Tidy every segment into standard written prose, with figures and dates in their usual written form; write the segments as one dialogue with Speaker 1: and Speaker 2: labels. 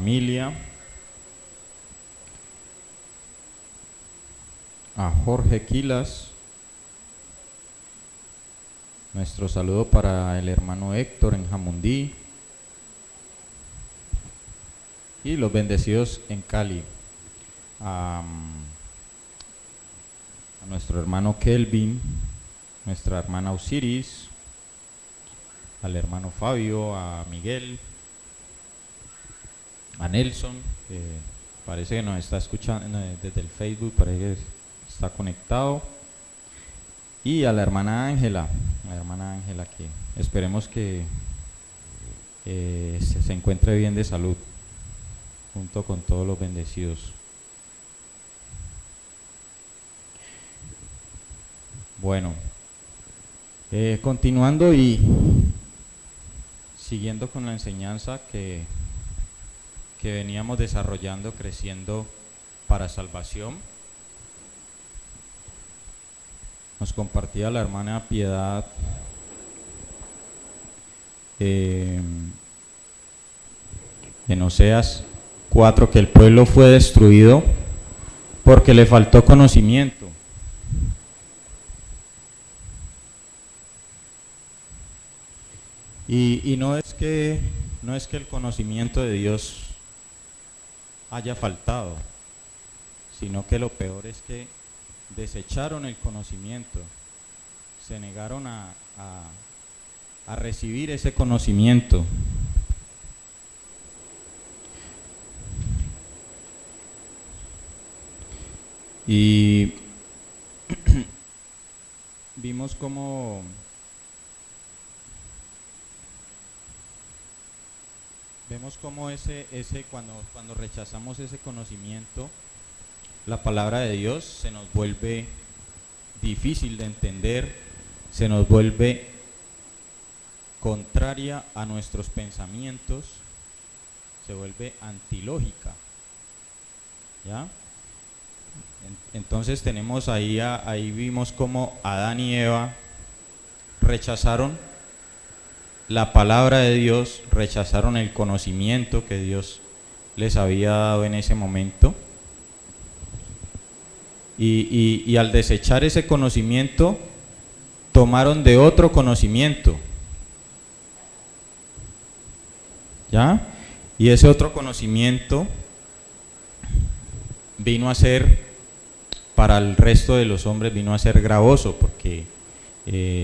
Speaker 1: familia, a Jorge Quilas, nuestro saludo para el hermano Héctor en Jamundí y los bendecidos en Cali, a nuestro hermano Kelvin, nuestra hermana Osiris, al hermano Fabio, a Miguel, a Nelson, que parece que nos está escuchando desde el Facebook, parece que está conectado, y a la hermana Ángela, que esperemos que se encuentre bien de salud, junto con todos los bendecidos. Bueno, continuando y siguiendo con la enseñanza que veníamos desarrollando, creciendo para salvación, nos compartía la hermana Piedad en Oseas 4 que el pueblo fue destruido porque le faltó conocimiento. Y no es que el conocimiento de Dios haya faltado, sino que lo peor es que desecharon el conocimiento, se negaron a recibir ese conocimiento. Y vimos cómo cuando rechazamos ese conocimiento, la palabra de Dios se nos vuelve difícil de entender, se nos vuelve contraria a nuestros pensamientos, se vuelve antilógica, ¿ya? Entonces tenemos ahí vimos cómo Adán y Eva rechazaron la palabra de Dios, rechazaron el conocimiento que Dios les había dado en ese momento, y al desechar ese conocimiento tomaron de otro conocimiento, ¿ya? Y ese otro conocimiento vino a ser, para el resto de los hombres, vino a ser gravoso, porque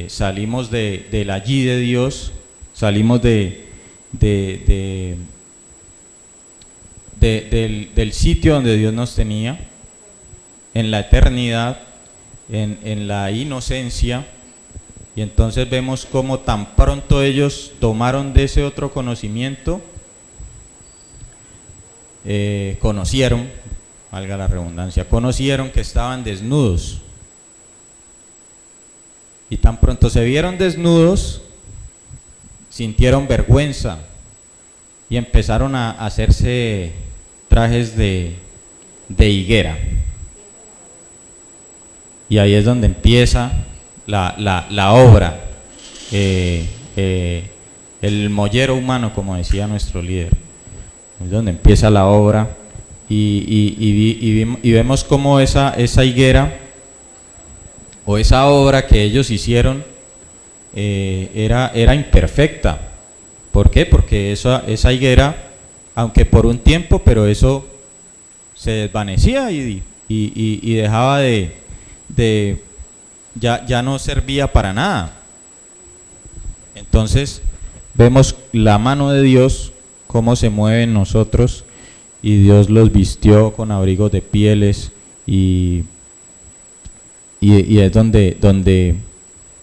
Speaker 1: salimos del allí de Dios, salimos del sitio donde Dios nos tenía, en la eternidad, en la inocencia, y entonces vemos cómo tan pronto ellos tomaron de ese otro conocimiento, conocieron, valga la redundancia, conocieron que estaban desnudos, y tan pronto se vieron desnudos, sintieron vergüenza y empezaron a hacerse trajes de higuera. Y ahí es donde empieza la obra, el mollero humano, como decía nuestro líder. Es donde empieza la obra, y vemos cómo esa higuera o esa obra que ellos hicieron era imperfecta. ¿Por qué? Porque esa higuera, aunque por un tiempo, pero eso se desvanecía y dejaba ya no servía para nada. Entonces vemos la mano de Dios, cómo se mueve en nosotros, y Dios los vistió con abrigos de pieles, y es donde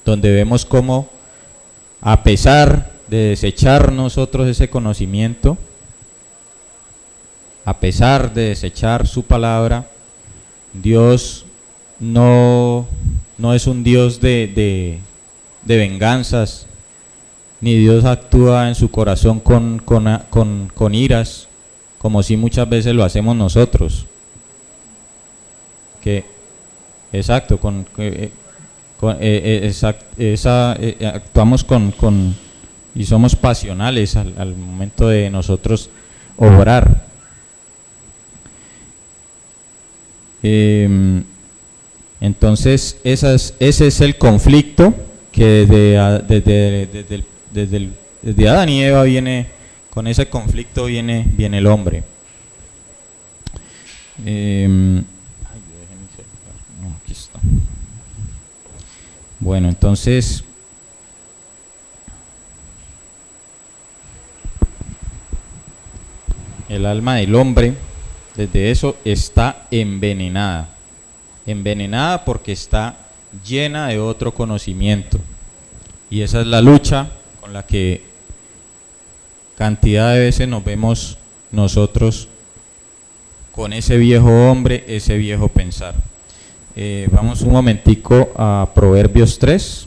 Speaker 1: vemos cómo, a pesar de desechar nosotros ese conocimiento, a pesar de desechar su palabra, Dios no es un Dios de venganzas, ni Dios actúa en su corazón con iras, como si muchas veces lo hacemos nosotros. Actuamos y somos pasionales al momento de nosotros obrar. Entonces, ese es el conflicto que desde Adán y Eva viene, con ese conflicto viene el hombre. Aquí está. Bueno, entonces, el alma del hombre, desde eso, está envenenada. Envenenada porque está llena de otro conocimiento. Y esa es la lucha con la que cantidad de veces nos vemos nosotros con ese viejo hombre, ese viejo pensar. Vamos un momentico a Proverbios 3.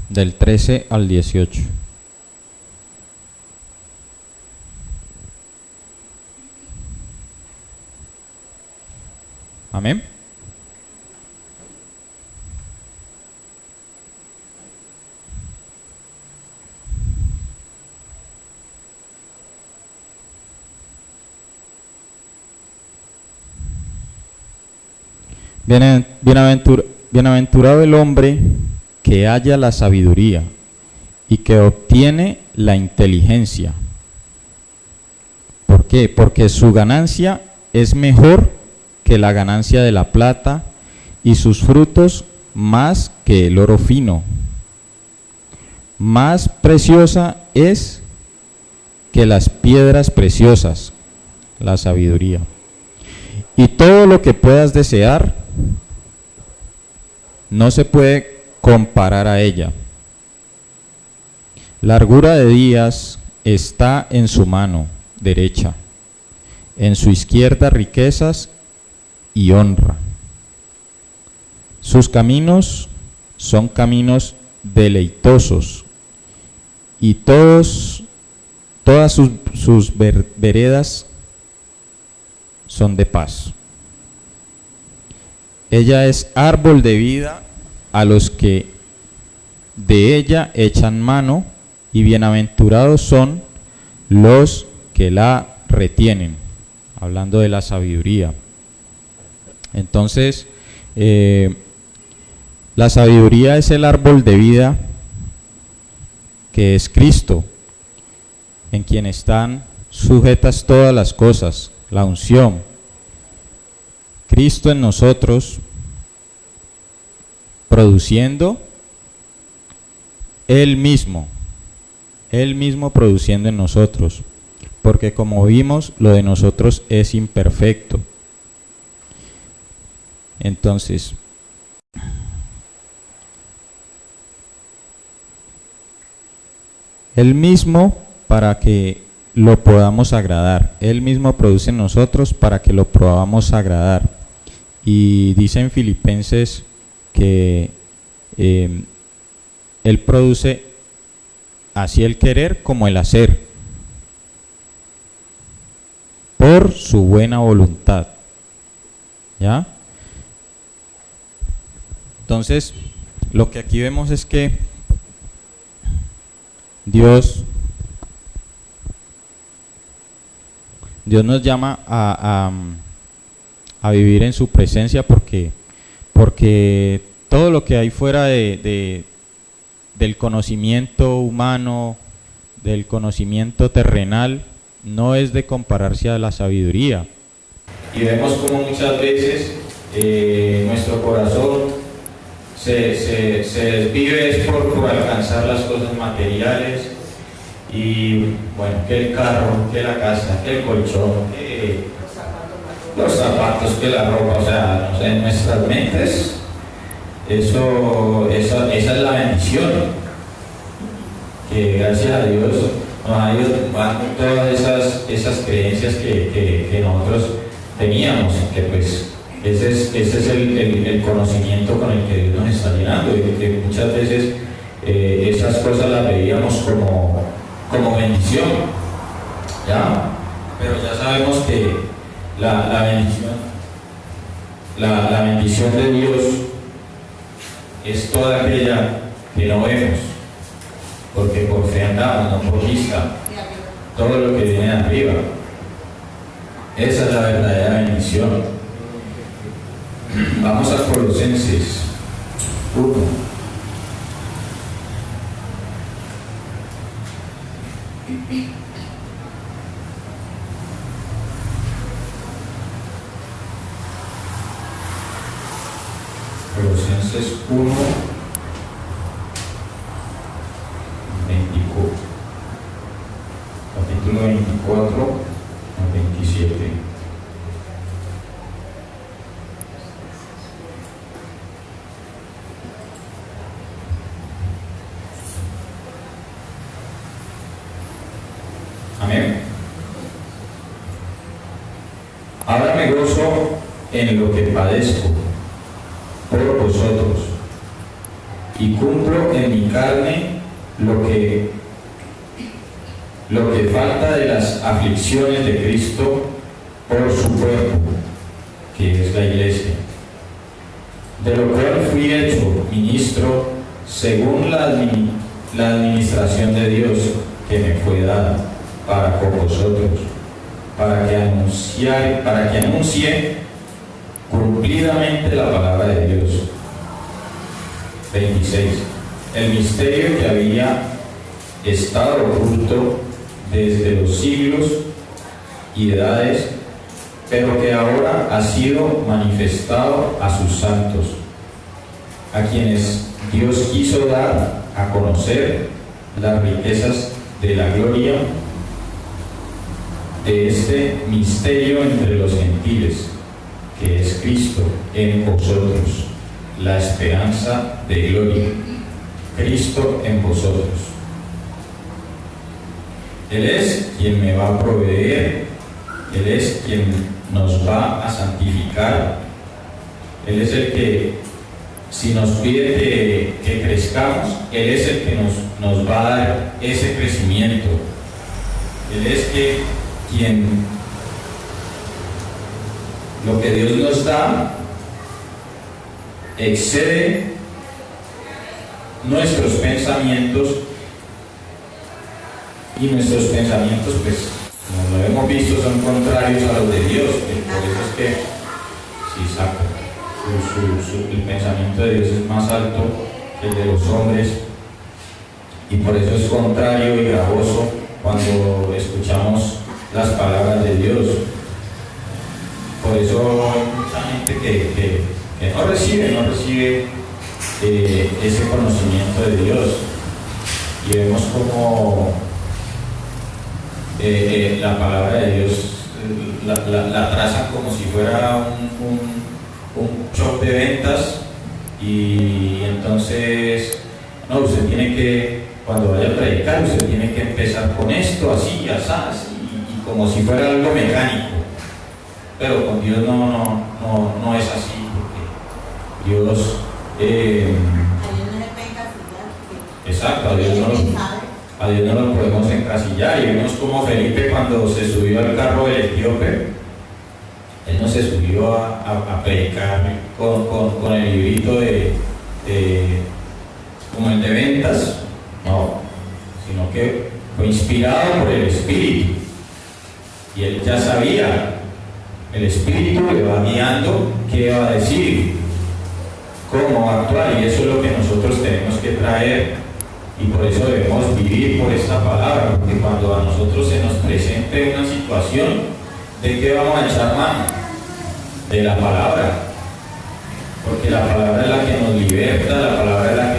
Speaker 1: Del 13 al 18. Amén. Bienaventurado el hombre que halla la sabiduría y que obtiene la inteligencia. ¿Por qué? Porque su ganancia es mejor que la ganancia de la plata y sus frutos más que el oro fino. Más preciosa es que las piedras preciosas, la sabiduría. Y todo lo que puedas desear no se puede comparar a ella. Largura de días está en su mano derecha, en su izquierda riquezas y honra. Sus caminos son caminos deleitosos y todas sus veredas son de paz. Ella es árbol de vida a los que de ella echan mano, y bienaventurados son los que la retienen. Hablando de la sabiduría. Entonces, la sabiduría es el árbol de vida que es Cristo, en quien están sujetas todas las cosas, la unción. Cristo en nosotros, produciendo Él mismo produciendo en nosotros, porque como vimos, lo de nosotros es imperfecto. Entonces, Él mismo para que lo podamos agradar. Él mismo produce en nosotros para que lo podamos agradar. Y dice en Filipenses que Él produce así el querer como el hacer, por su buena voluntad. ¿Ya? Entonces, lo que aquí vemos es que Dios nos llama a vivir en su presencia porque todo lo que hay fuera del conocimiento humano, del conocimiento terrenal, no es de compararse a la sabiduría. Y vemos como muchas veces nuestro corazón se desvive por alcanzar las cosas materiales, y bueno, que el carro, que la casa, que el colchón, que los zapatos, que la ropa, o sea, no sé, en nuestras mentes, esa es la bendición, que gracias a Dios nos ha ido tomando todas esas creencias que nosotros teníamos, que pues ese es el conocimiento con el que Dios nos está llenando, y que muchas veces esas cosas las veíamos como bendición, ¿ya? Pero ya sabemos que la bendición La bendición de Dios es toda aquella que no vemos, porque por fe andamos, no por vista. Todo lo que viene de arriba. Esa es la verdadera bendición. Vamos a Colosenses 1. Colosenses 1, 24, capítulo 24 a 27. Amén. Ahora me gozo en lo que padezco por vosotros, y cumplo en mi carne lo que falta de las aflicciones de Cristo por su cuerpo, que es la iglesia, de lo cual fui hecho ministro según la administración de Dios que me fue dada para con vosotros, para que anuncie cumplidamente la palabra de Dios. 26. El misterio que había estado oculto desde los siglos y edades, pero que ahora ha sido manifestado a sus santos, a quienes Dios quiso dar a conocer las riquezas de la gloria de este misterio entre los gentiles, que es Cristo en vosotros, la esperanza de gloria. Cristo en vosotros. Él es quien me va a proveer, Él es quien nos va a santificar, Él es el que, si nos pide que crezcamos, Él es el que nos va a dar ese crecimiento. Él es quien lo que Dios nos da excede nuestros pensamientos, y nuestros pensamientos, pues, como lo hemos visto, son contrarios a los de Dios. Por eso es que, sí, exacto, el pensamiento de Dios es más alto que el de los hombres, y por eso es contrario y gravoso cuando escuchamos las palabras de Dios. Por eso hay mucha gente que no recibe ese conocimiento de Dios, y vemos como la palabra de Dios la trazan como si fuera un shop de ventas, y entonces no, usted tiene que, cuando vaya a predicar, usted tiene que empezar con esto, así, así, y como si fuera algo mecánico. Pero con Dios no es así, porque Dios exacto, a Dios no lo podemos encasillar. Y vemos como Felipe, cuando se subió al carro del etíope, él no se subió a predicar con el librito como el de ventas, no, sino que fue inspirado por el Espíritu, y él ya sabía, el Espíritu le va guiando qué va a decir, cómo va a actuar, y eso es lo que nosotros tenemos que traer. Y por eso debemos vivir por esta palabra, porque cuando a nosotros se nos presente una situación, ¿de qué vamos a echar mano? De la palabra, porque la palabra es la que nos liberta, la palabra es la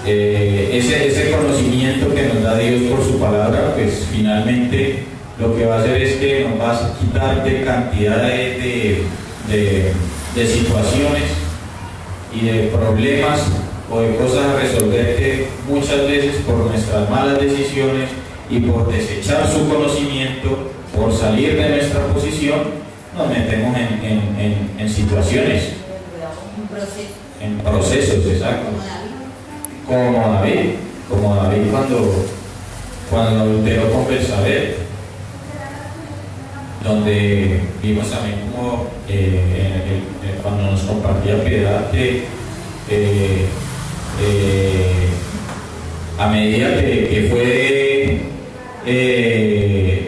Speaker 1: que ese conocimiento que nos da Dios por su palabra, pues finalmente lo que va a hacer es que nos va a quitar de cantidad de situaciones y de problemas o de cosas a resolver, que muchas veces por nuestras malas decisiones y por desechar su conocimiento, por salir de nuestra posición, nos metemos en situaciones, en procesos, exacto. Como David cuando adulteró con Betsabé. donde vimos también como cuando nos compartía Piedad que a medida que fue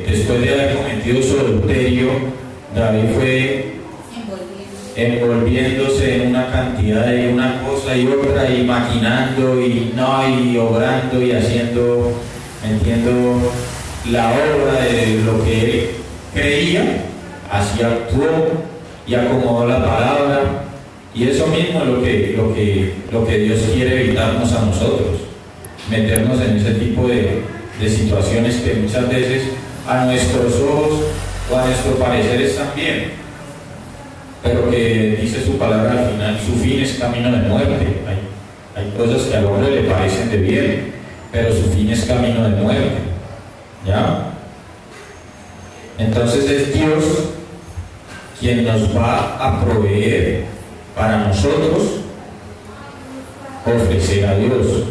Speaker 1: después de haber cometido su adulterio, David fue envolviéndose en una cantidad de una cosa y otra y maquinando y obrando y haciendo, entiendo, la obra de lo que él creía, así actuó y acomodó la palabra, y eso mismo es lo que Dios quiere evitarnos a nosotros, meternos en ese tipo de situaciones que muchas veces a nuestros ojos o a nuestro parecer están bien, pero que dice su palabra al final, su fin es camino de muerte. Hay cosas que al hombre le parecen de bien, pero su fin es camino de muerte. ¿Ya? Entonces es Dios quien nos va a proveer para nosotros ofrecer a Dios.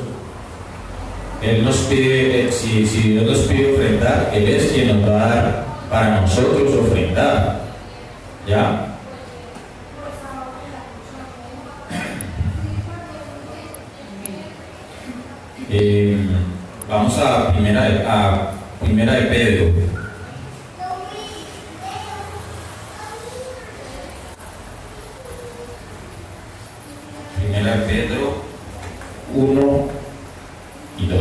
Speaker 1: Él nos pide, si Dios nos pide ofrendar, Él es quien nos va a dar para nosotros ofrendar. ¿Ya? Vamos a primera de Pedro. Primera de Pedro 1 y 2.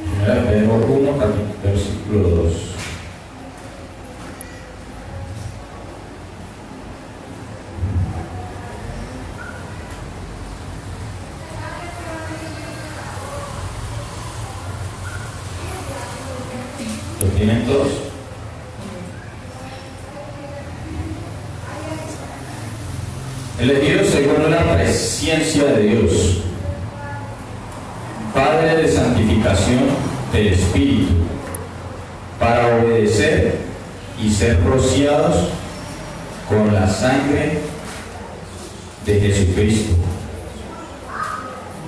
Speaker 1: Primera de Pedro 1, versículo 2. ¿Lo tienen todos? Elegidos según la presciencia de Dios, Padre de santificación del Espíritu, para obedecer y ser rociados con la sangre de Jesucristo.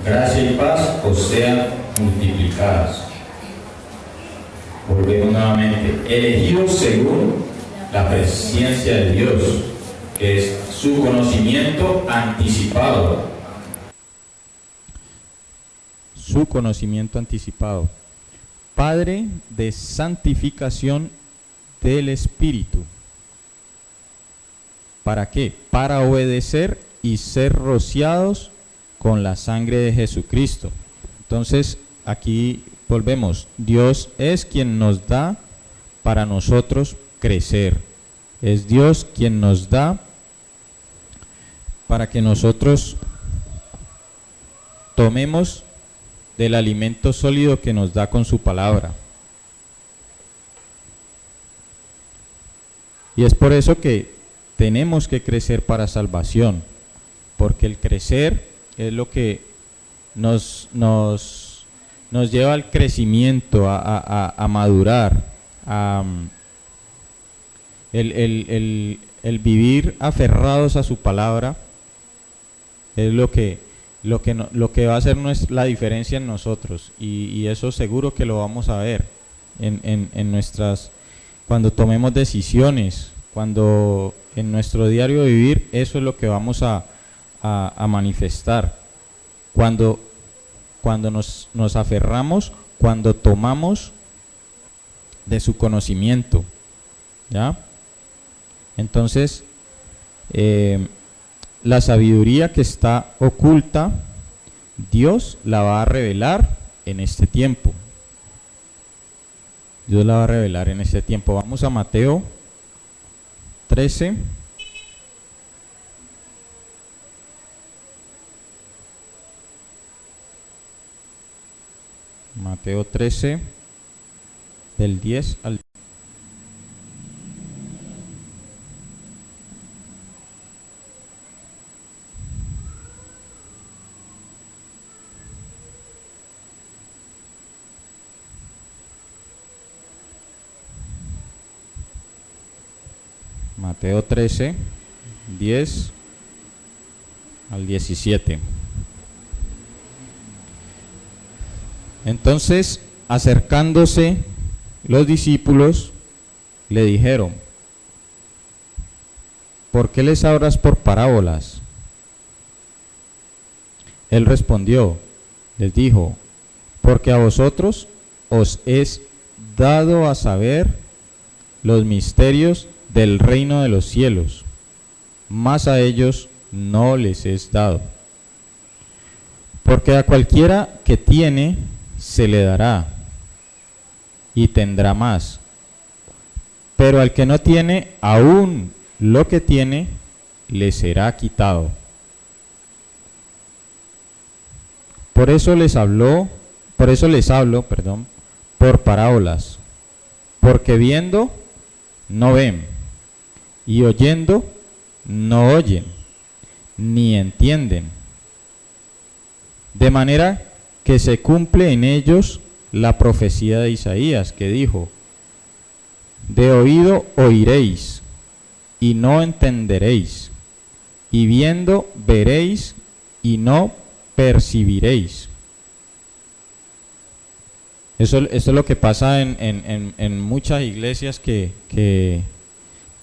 Speaker 1: Gracia y paz os sean multiplicadas. Volvemos nuevamente. Elegidos según la presciencia de Dios, que es su conocimiento anticipado.
Speaker 2: Su conocimiento anticipado. Padre de santificación del Espíritu. ¿Para qué? Para obedecer y ser rociados con la sangre de Jesucristo. Entonces, aquí volvemos. Dios es quien nos da para nosotros crecer. Es Dios quien nos da para que nosotros tomemos del alimento sólido que nos da con su palabra. Y es por eso que tenemos que crecer para salvación, porque el crecer es lo que nos lleva al crecimiento, a madurar, el vivir aferrados a su palabra es lo que va a hacer la diferencia en nosotros, y eso seguro que lo vamos a ver en nuestras, cuando tomemos decisiones, cuando en nuestro diario vivir, eso es lo que vamos a manifestar, cuando nos aferramos, cuando tomamos de su conocimiento, ¿ya? Entonces, la sabiduría que está oculta, Dios la va a revelar en este tiempo. Dios la va a revelar en este tiempo. Vamos a Mateo 13. Mateo 13, del 10 al 10. Mateo 13, 10 al 17. Entonces, acercándose
Speaker 1: Los discípulos le dijeron: ¿por qué les hablas por parábolas? Él respondió, les dijo: porque a vosotros os es dado a saber los misterios del reino de los cielos, mas a ellos no les es dado. Porque a cualquiera que tiene, se le dará, y tendrá más. Pero al que no tiene, aún lo que tiene, le será quitado. Por eso les hablo, por parábolas, porque viendo no ven, y oyendo no oyen, ni entienden. De manera que se cumple en ellos la profecía de Isaías, que dijo: de oído oiréis, y no entenderéis, y viendo veréis, y no percibiréis. Eso es lo que pasa en muchas iglesias que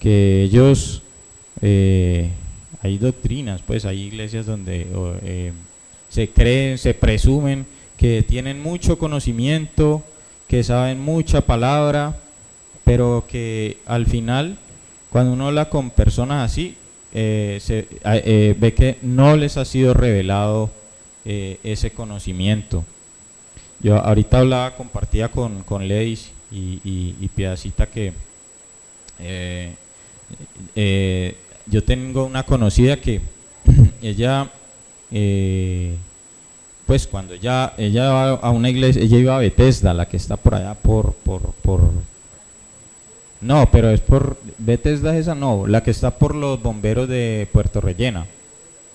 Speaker 1: ellos, hay doctrinas, pues hay iglesias donde se creen, se presumen que tienen mucho conocimiento, que saben mucha palabra, pero que al final, cuando uno habla con personas así, ve que no les ha sido revelado ese conocimiento. Yo ahorita compartía con Ledis y Piedacita que yo tengo una conocida que ella, pues cuando ella va a una iglesia, ella iba a Bethesda, la que está por allá no, pero es por Bethesda, esa no, la que está por los bomberos de Puerto Rellena.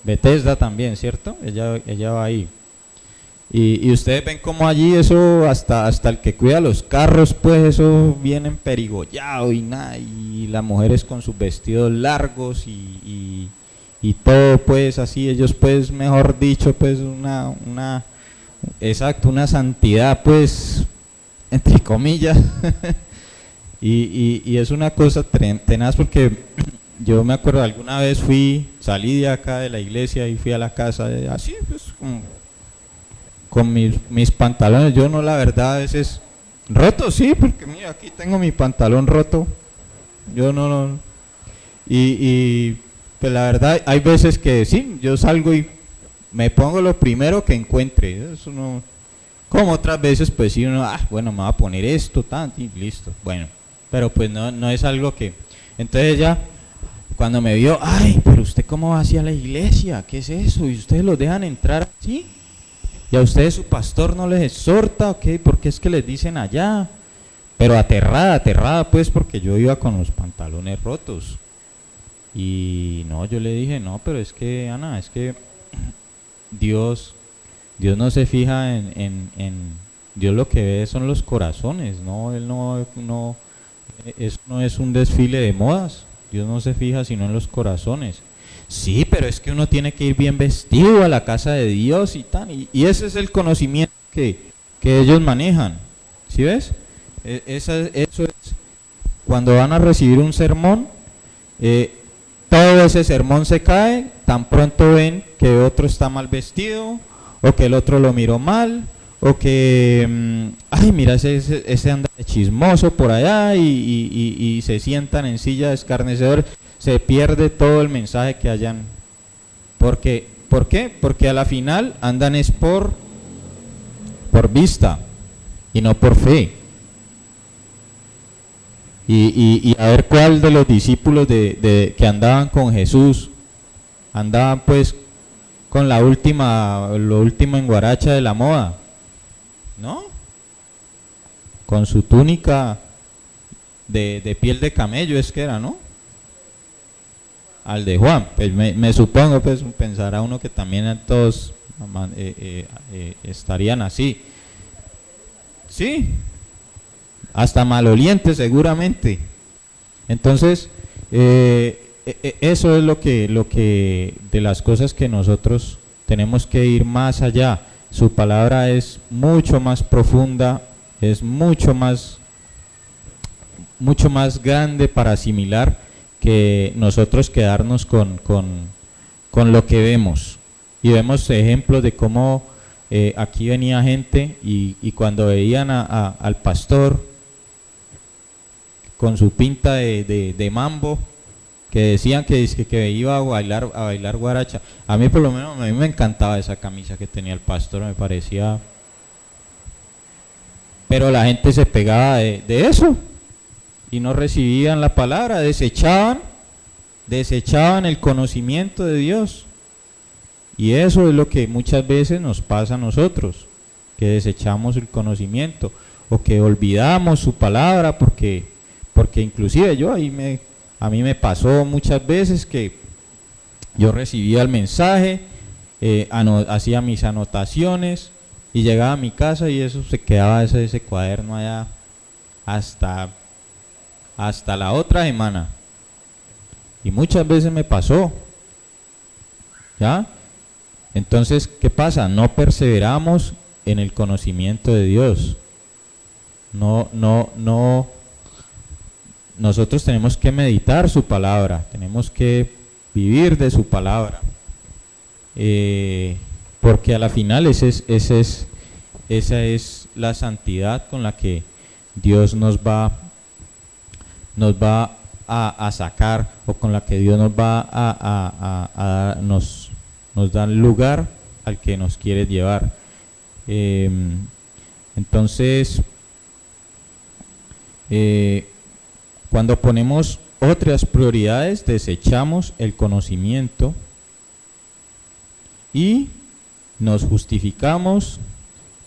Speaker 1: Bethesda también, ¿cierto? Ella va ahí. Y ustedes ven como allí eso, hasta el que cuida los carros, pues eso viene emperigollado y nada, y las mujeres con sus vestidos largos y todo, pues así, ellos pues, mejor dicho, pues una santidad, pues, entre comillas. y es una cosa tenaz, porque yo me acuerdo alguna vez salí de acá de la iglesia y fui a la casa, así pues con mis pantalones, yo no, la verdad, a veces rotos, sí, porque mira, aquí tengo mi pantalón roto, yo no, y pues la verdad, hay veces que sí, yo salgo y me pongo lo primero que encuentre, eso no, como otras veces pues sí, uno, bueno, me va a poner esto, tanto, y listo, bueno, pero pues no es algo que, entonces ya, cuando me vio, pero usted cómo va hacia la iglesia, ¿qué es eso? ¿Y ustedes los dejan entrar así? ¿Y a ustedes su pastor no les exhorta? ¿Ok? ¿Por qué es que les dicen allá? Pero aterrada pues, porque yo iba con los pantalones rotos. Y no, yo le dije, no, pero es que, Ana, es que Dios no se fija en Dios, lo que ve son los corazones, no, Él eso no es un desfile de modas. Dios no se fija sino en los corazones. Sí, pero es que uno tiene que ir bien vestido a la casa de Dios y tal. Y ese es el conocimiento que ellos manejan. ¿Sí ves? Eso es cuando van a recibir un sermón, todo ese sermón se cae tan pronto ven que otro está mal vestido, o que el otro lo miró mal, o que, mira, ese anda de chismoso por allá, y se sientan en silla de escarnecedores. Se pierde todo el mensaje que hayan. ¿Por qué? Porque a la final andan es por vista y no por fe. Y a ver cuál de los discípulos que andaban con Jesús andaban pues con lo último en guaracha de la moda, ¿no? Con su túnica de piel de camello, es que era, ¿no? Al de Juan, pues me supongo, pues pensará uno que también todos estarían así. Sí, hasta malolientes seguramente. Entonces, eso es lo que de las cosas que nosotros tenemos que ir más allá. Su palabra es mucho más profunda, es mucho más mucho más grande para asimilar que nosotros quedarnos con lo que vemos. Y vemos ejemplos de cómo aquí venía gente y cuando veían al pastor con su pinta de mambo, que decían que iba a bailar guaracha. A mí por lo menos a mí me encantaba esa camisa que tenía el pastor, me parecía... Pero la gente se pegaba de eso y no recibían la palabra, desechaban el conocimiento de Dios. Y eso es lo que muchas veces nos pasa a nosotros, que desechamos el conocimiento o que olvidamos su palabra porque inclusive a mí me pasó muchas veces que yo recibía el mensaje, hacía mis anotaciones y llegaba a mi casa y eso se quedaba ese cuaderno allá hasta la otra semana. Y muchas veces me pasó, ¿ya? Entonces, ¿qué pasa? No perseveramos en el conocimiento de Dios. Nosotros tenemos que meditar su palabra, tenemos que vivir de su palabra, porque a la final esa es la santidad con la que Dios nos va a sacar, o con la que Dios nos va nos da lugar al que nos quiere llevar. Entonces, cuando ponemos otras prioridades, desechamos el conocimiento y nos justificamos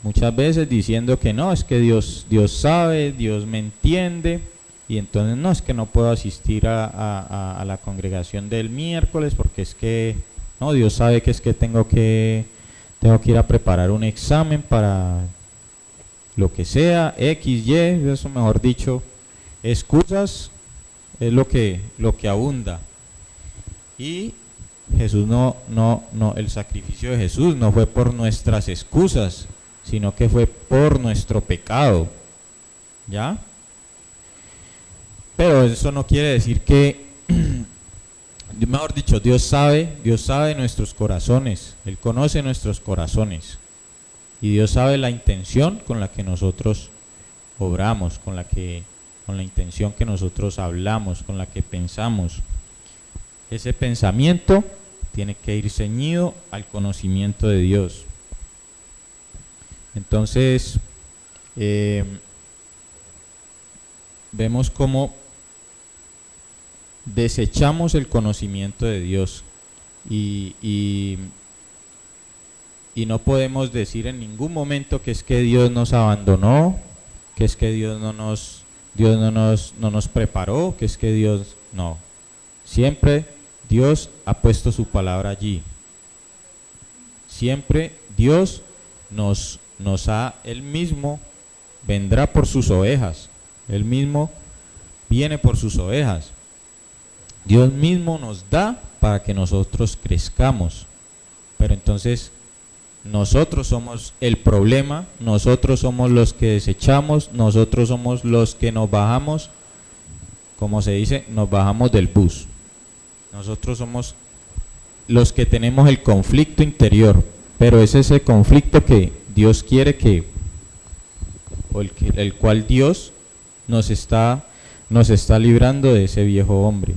Speaker 1: muchas veces diciendo que no, es que Dios sabe, Dios me entiende, y entonces no, es que no puedo asistir a la congregación del miércoles porque es que no, Dios sabe que es que tengo que ir a preparar un examen para lo que sea, X, Y, eso mejor dicho, excusas es lo que abunda. Y Jesús el sacrificio de Jesús no fue por nuestras excusas, sino que fue por nuestro pecado, ¿ya? Pero eso no quiere decir que, mejor dicho, Dios sabe nuestros corazones, Él conoce nuestros corazones, y Dios sabe la intención con la que nosotros obramos, con la intención que nosotros hablamos, con la que pensamos. Ese pensamiento tiene que ir ceñido al conocimiento de Dios. Entonces, vemos cómo desechamos el conocimiento de Dios y no podemos decir en ningún momento que es que Dios nos abandonó, que es que Dios no nos preparó, que es que Dios no. Siempre Dios ha puesto su palabra allí. Siempre Dios Él mismo vendrá por sus ovejas. Él mismo viene por sus ovejas. Dios mismo nos da para que nosotros crezcamos. Pero entonces nosotros somos el problema, nosotros somos los que desechamos, nosotros somos los que nos bajamos, como se dice, nos bajamos del bus. Nosotros somos los que tenemos el conflicto interior, pero es ese conflicto que Dios quiere el cual Dios nos está librando de ese viejo hombre.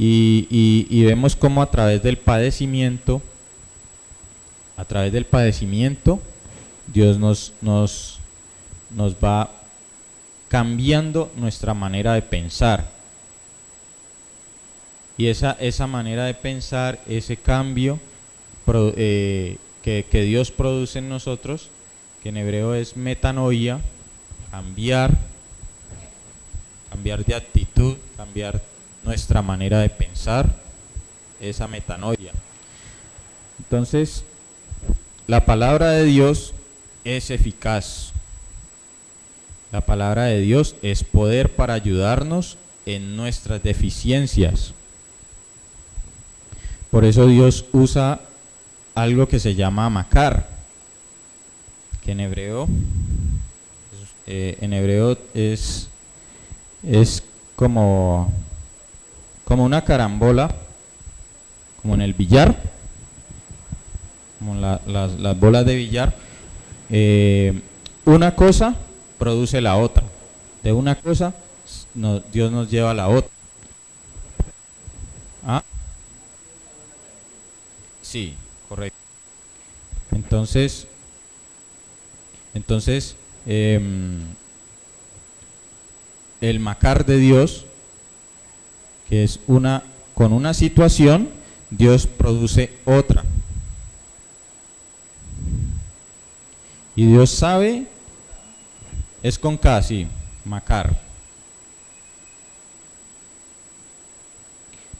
Speaker 1: Y vemos cómo a través del padecimiento Dios nos va cambiando nuestra manera de pensar. Y esa manera de pensar, ese cambio que Dios produce en nosotros, que en hebreo es metanoia, cambiar de actitud, cambiar nuestra manera de pensar, esa metanoia. Entonces, la palabra de Dios es eficaz. La palabra de Dios es poder para ayudarnos en nuestras deficiencias. Por eso Dios usa algo que se llama macar, que en hebreo es es como una carambola, como en el billar, como las bolas de billar. Una cosa produce la otra. De una cosa Dios nos lleva a la otra. ¿Ah? Sí, correcto. Entonces, el macar de Dios, que es con una situación, Dios produce otra. Y Dios sabe, es con K, sí, macar.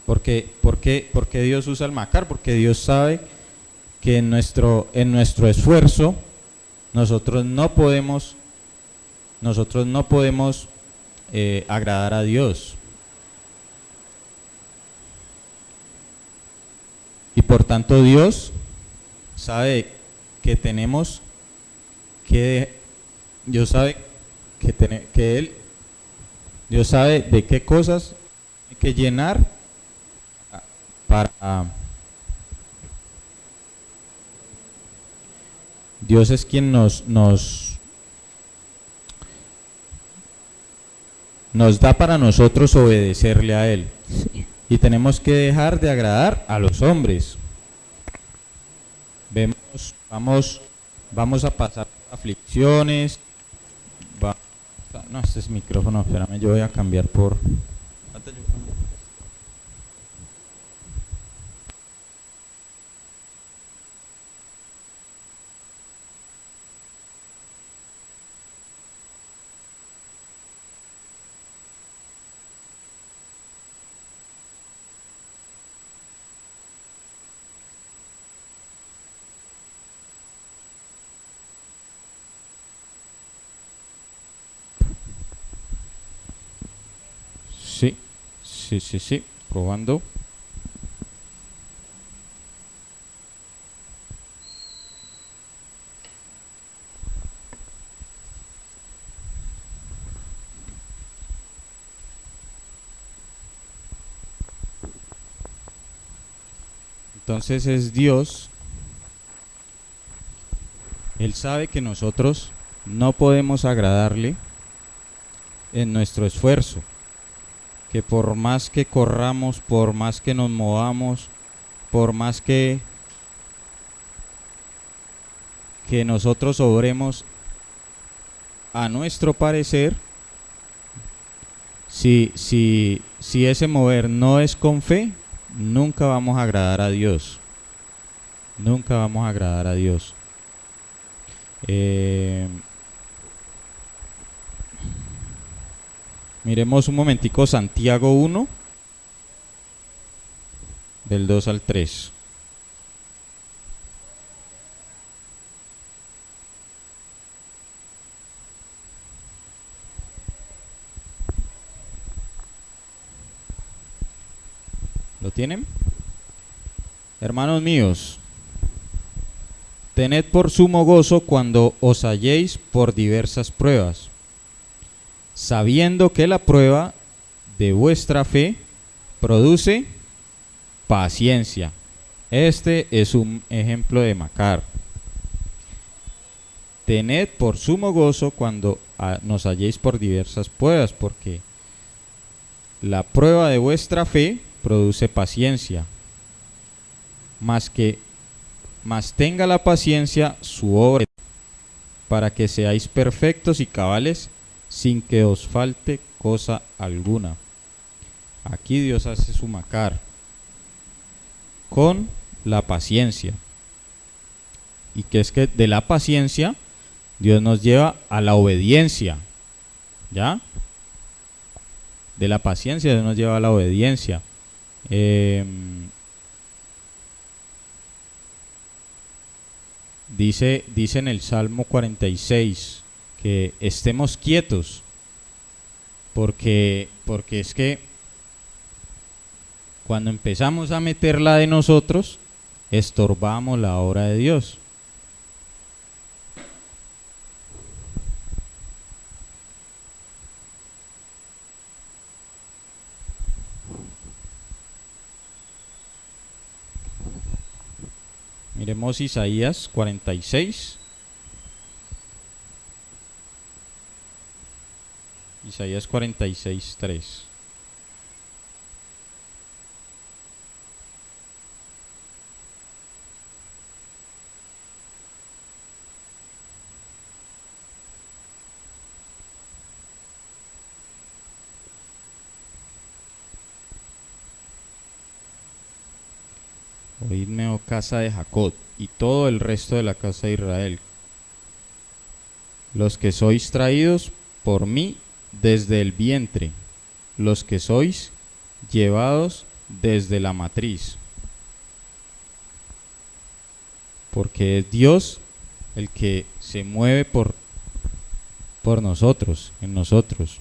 Speaker 1: ¿Por qué Dios usa el macar? Porque Dios sabe que en nuestro esfuerzo nosotros no podemos agradar a Dios. Y por tanto Dios sabe que tenemos Dios sabe Dios sabe de qué cosas hay que llenar para Dios es quien nos da para nosotros obedecerle a Él. Sí. Y tenemos que dejar de agradar a los hombres. Vamos a pasar aflicciones. No, este es micrófono, espérame, yo voy a cambiar por... Sí, probando. Entonces es Dios, Él sabe que nosotros no podemos agradarle en nuestro esfuerzo, que por más que corramos, por más que nos movamos, por más que nosotros obremos a nuestro parecer, si ese mover no es con fe, nunca vamos a agradar a Dios. Nunca vamos a agradar a Dios. Miremos un momentico Santiago 1, del 2 al 3. ¿Lo tienen? Hermanos míos, tened por sumo gozo cuando os halléis por diversas pruebas, sabiendo que la prueba de vuestra fe produce paciencia. Este es un ejemplo de macar. Tened por sumo gozo cuando nos halléis por diversas pruebas, porque la prueba de vuestra fe produce paciencia. Mas tenga la paciencia su obra, para que seáis perfectos y cabales, sin que os falte cosa alguna. Aquí Dios hace su macar con la paciencia. Y que es que de la paciencia Dios nos lleva a la obediencia. ¿Ya? De la paciencia Dios nos lleva a la obediencia. Dice en el Salmo 46 que estemos quietos, porque es que cuando empezamos a meterla de nosotros, estorbamos la obra de Dios. Miremos Isaías 46. Isaías 46, 3. Oídme, oh casa de Jacob, y todo el resto de la casa de Israel, los que sois traídos por mí desde el vientre, los que sois llevados desde la matriz, porque es Dios el que se mueve por nosotros, en nosotros.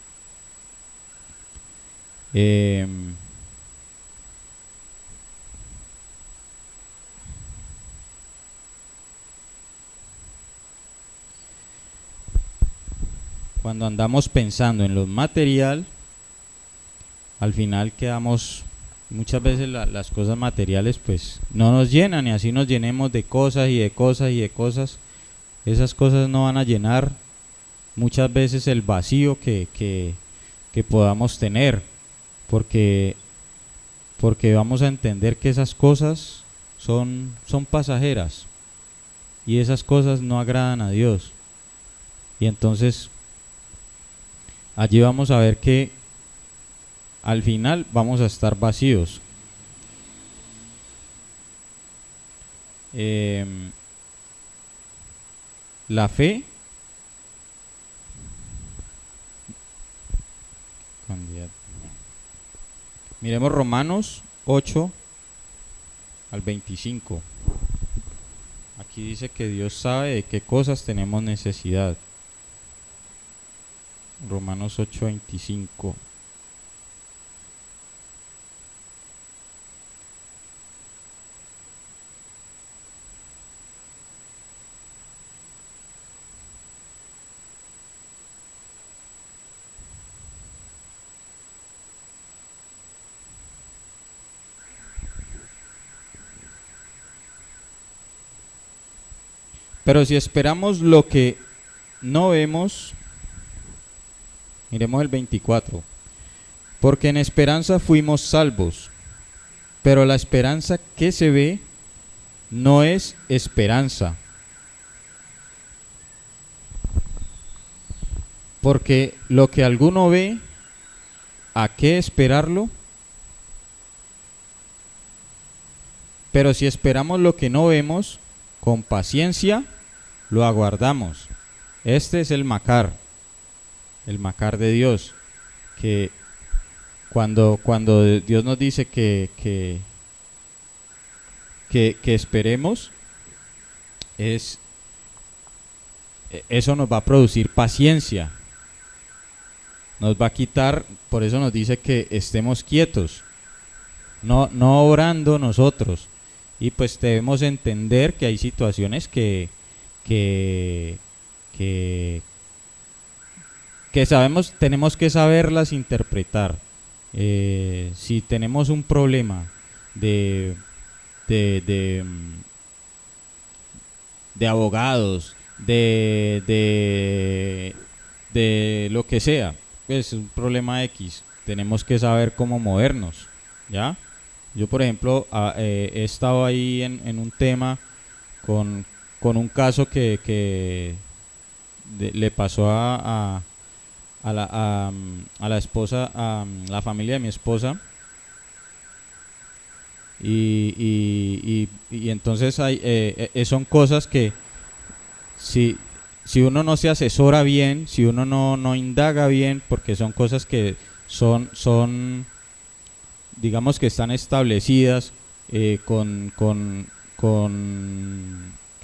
Speaker 1: Cuando andamos pensando en lo material, al final quedamos, muchas veces las cosas materiales pues no nos llenan, y así nos llenemos de cosas y de cosas y de cosas, esas cosas no van a llenar muchas veces el vacío que podamos tener, porque vamos a entender que esas cosas son pasajeras, y esas cosas no agradan a Dios. Y entonces allí vamos a ver que al final vamos a estar vacíos. La fe miremos Romanos 8 al 25. Aquí dice que Dios sabe de qué cosas tenemos necesidad. Romanos 8, 25. Pero si esperamos lo que no vemos, miremos el 24. Porque en esperanza fuimos salvos, pero la esperanza que se ve no es esperanza. Porque lo que alguno ve, ¿a qué esperarlo? Pero si esperamos lo que no vemos, con paciencia lo aguardamos. Este es el Macar de Dios, que cuando Dios nos dice que esperemos, eso nos va a producir paciencia, nos va a quitar, por eso nos dice que estemos quietos, no orando nosotros. Y pues debemos entender que hay situaciones que sabemos, tenemos que saberlas interpretar. Si tenemos un problema de abogados, de lo que sea, pues un problema X, tenemos que saber cómo movernos, ¿ya? Yo, por ejemplo, he estado ahí en un tema con un caso que le pasó a la esposa, a la familia de mi esposa, y entonces son cosas que si uno no se asesora bien, si uno no indaga bien, porque son cosas que son digamos que están establecidas, con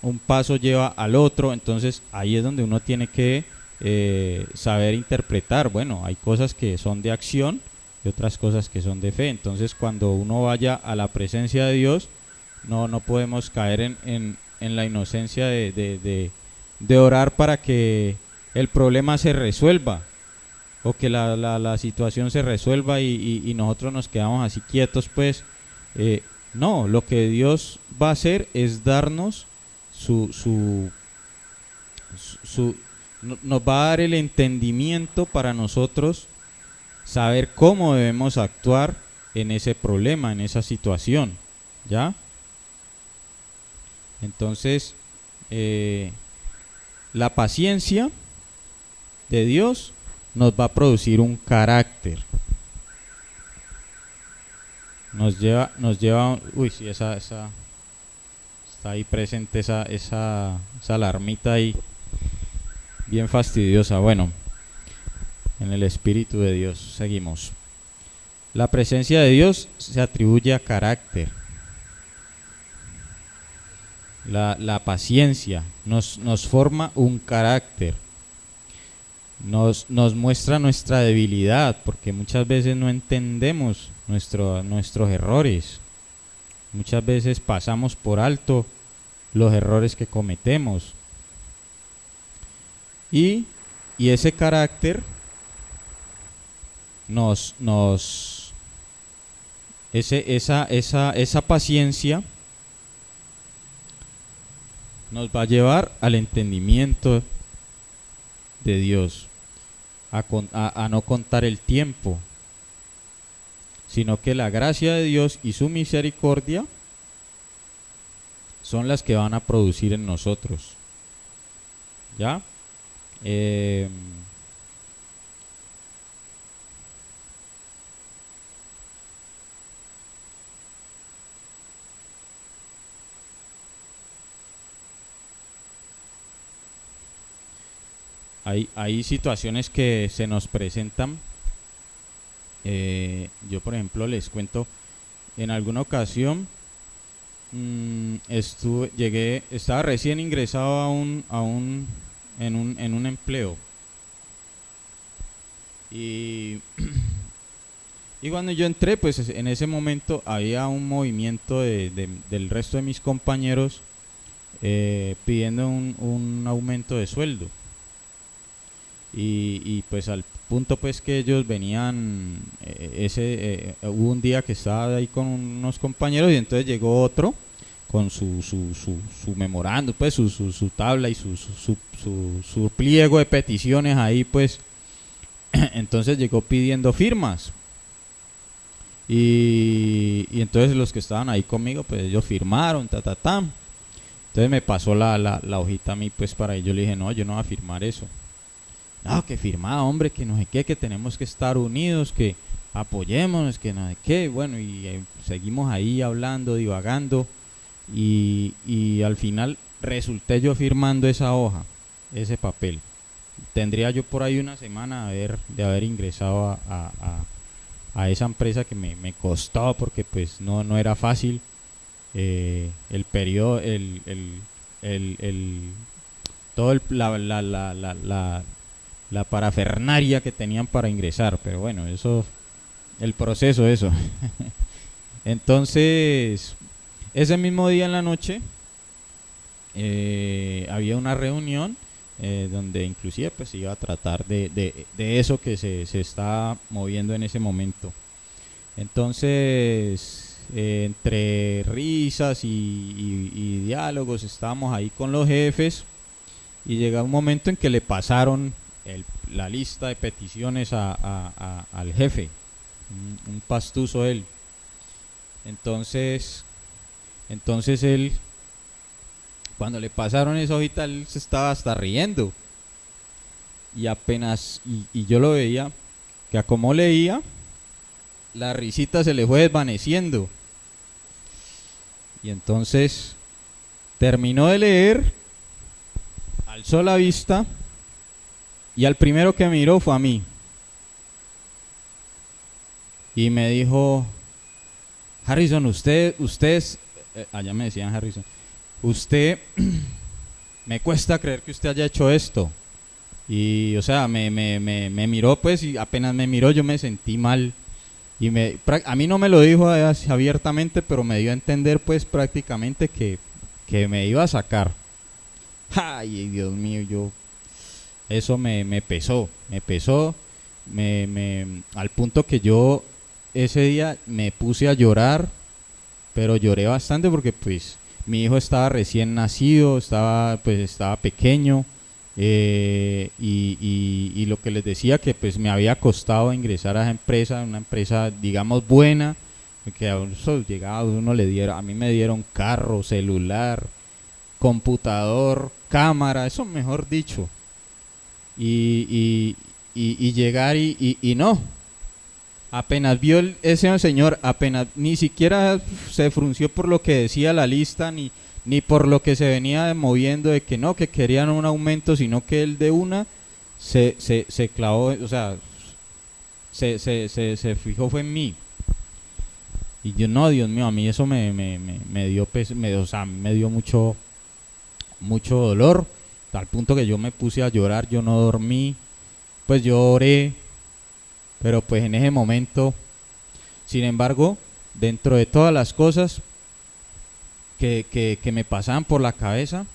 Speaker 1: un paso lleva al otro, entonces ahí es donde uno tiene que saber interpretar. Bueno, hay cosas que son de acción y otras cosas que son de fe. Entonces cuando uno vaya a la presencia de Dios, no podemos caer en la inocencia de orar para que el problema se resuelva, o que la situación se resuelva, y nosotros nos quedamos así quietos, pues No, lo que Dios va a hacer es darnos su nos va a dar el entendimiento para nosotros saber cómo debemos actuar en ese problema, en esa situación, ¿ya? Entonces, la paciencia de Dios nos va a producir un carácter. Nos lleva, uy, sí, esa está ahí presente esa alarmita ahí, bien fastidiosa. Bueno, en el Espíritu de Dios seguimos. La presencia de Dios se atribuye a carácter. La paciencia nos forma un carácter. Nos muestra nuestra debilidad, porque muchas veces no entendemos nuestros errores. Muchas veces pasamos por alto los errores que cometemos. Y ese carácter esa paciencia nos va a llevar al entendimiento de Dios, a no contar el tiempo, sino que la gracia de Dios y su misericordia son las que van a producir en nosotros. ¿Ya? Hay situaciones que se nos presentan. Yo, por ejemplo, les cuento, en alguna ocasión estaba recién ingresado en un empleo. Y cuando yo entré, pues en ese momento había un movimiento del resto de mis compañeros pidiendo un aumento de sueldo. Y pues al punto pues que ellos venían, hubo un día que estaba ahí con unos compañeros y entonces llegó otro con su memorando, pues su tabla y su pliego de peticiones ahí pues. Entonces llegó pidiendo firmas y entonces los que estaban ahí conmigo pues ellos firmaron, entonces me pasó la hojita a mí pues para ello. Le dije, no, yo no voy a firmar eso. No, que firmada, hombre, que no sé qué, que tenemos que estar unidos, que apoyémonos, que no sé qué. Bueno, y seguimos ahí hablando, divagando, y al final resulté yo firmando esa hoja, ese papel. Tendría yo por ahí una semana de haber ingresado a esa empresa que me costó, porque pues no era fácil el periodo, todo la parafernaria que tenían para ingresar, pero bueno, eso, el proceso, eso. Entonces, ese mismo día en la noche había una reunión donde inclusive pues se iba a tratar de eso que se está moviendo en ese momento. Entonces, entre risas y diálogos, estábamos ahí con los jefes y llega un momento en que le pasaron la lista de peticiones al jefe, un pastuso él. Entonces él, cuando le pasaron esa hojita, él se estaba hasta riendo. Y apenas, y yo lo veía, que a como leía, la risita se le fue desvaneciendo. Y entonces terminó de leer, alzó la vista y al primero que miró fue a mí. Y me dijo, Harrison, usted allá me decían Harrison, usted, me cuesta creer que usted haya hecho esto. Y o sea, me miró pues, y apenas me miró yo me sentí mal. Y a mí no me lo dijo abiertamente, pero me dio a entender pues prácticamente que me iba a sacar. Ay, Dios mío, eso me pesó, al punto que yo ese día me puse a llorar
Speaker 2: pero lloré bastante porque pues mi hijo estaba recién nacido, estaba pequeño, y lo que les decía que pues me había costado ingresar a esa empresa, una empresa digamos buena, que a uno llegaba, a mí me dieron carro, celular, computador, cámara, eso mejor dicho, y llegar y no, apenas vio ese señor, apenas ni siquiera se frunció por lo que decía la lista, ni por lo que se venía moviendo de que no, que querían un aumento, sino que él de una se clavó, o sea, se fijó fue en mí. Y yo, no, Dios mío, a mí eso me dio, o sea, me dio mucho dolor, al punto que yo me puse a llorar, yo no dormí, pues yo oré, pero pues en ese momento, sin embargo, dentro de todas las cosas que me pasaban por la cabeza,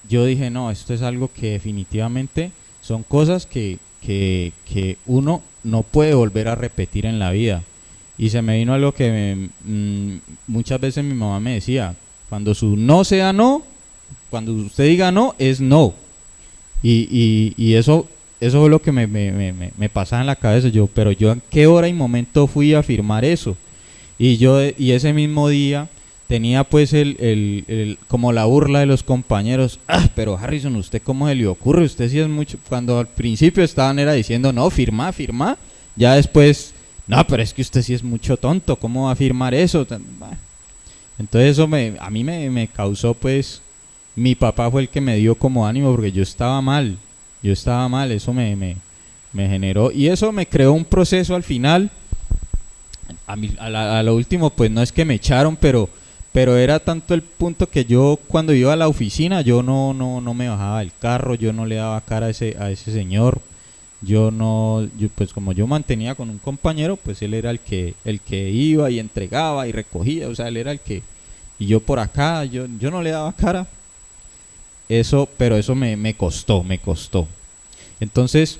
Speaker 2: yo dije, no, esto es algo que definitivamente son cosas que uno no puede volver a repetir en la vida. Y se me vino algo que muchas veces mi mamá me decía, cuando su no sea no, cuando usted diga no, es no. Y eso fue lo que me pasaba en la cabeza. Pero yo en qué hora y momento fui a firmar eso. Y ese mismo día tenía pues como la burla de los compañeros. Pero Harrison, ¿usted cómo se le ocurre? Usted sí es mucho. Cuando al principio estaban era diciendo, no, firma. Ya después, no, pero es que usted sí es mucho tonto, ¿cómo va a firmar eso? Entonces eso a mí me causó pues, mi papá fue el que me dio como ánimo porque yo estaba mal, eso me generó, y eso me creó un proceso al final. A lo último pues no es que me echaron, pero era tanto el punto que yo cuando iba a la oficina yo no me bajaba del carro, yo no le daba cara a ese señor. Yo pues como yo mantenía con un compañero, pues él era el que iba y entregaba y recogía, o sea, él era el que, y yo por acá, yo no le daba cara. Pero eso me costó. Entonces,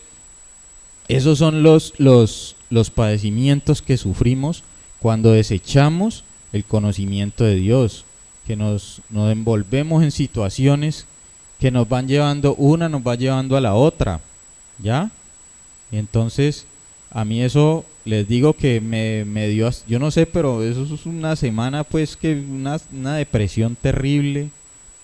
Speaker 2: esos son los padecimientos que sufrimos cuando desechamos el conocimiento de Dios, que nos envolvemos en situaciones que nos van llevando, una nos va llevando a la otra, ¿ya? Y entonces, a mí eso, les digo que me dio, yo no sé, pero eso es una semana, pues, que una depresión terrible,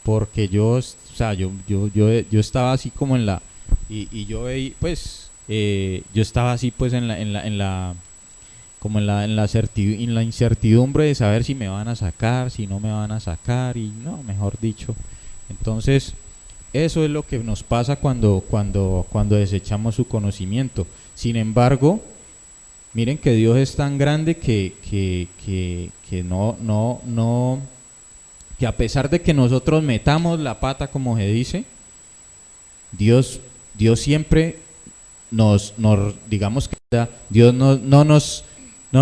Speaker 2: porque yo estaba así como en la, y yo veía, pues, yo estaba así, pues, en la incertidumbre de saber si me van a sacar, si no me van a sacar, y no, mejor dicho. Entonces, eso es lo que nos pasa cuando desechamos su conocimiento. Sin embargo, miren que Dios es tan grande que que a pesar de que nosotros metamos la pata, como se dice, Dios siempre digamos que Dios no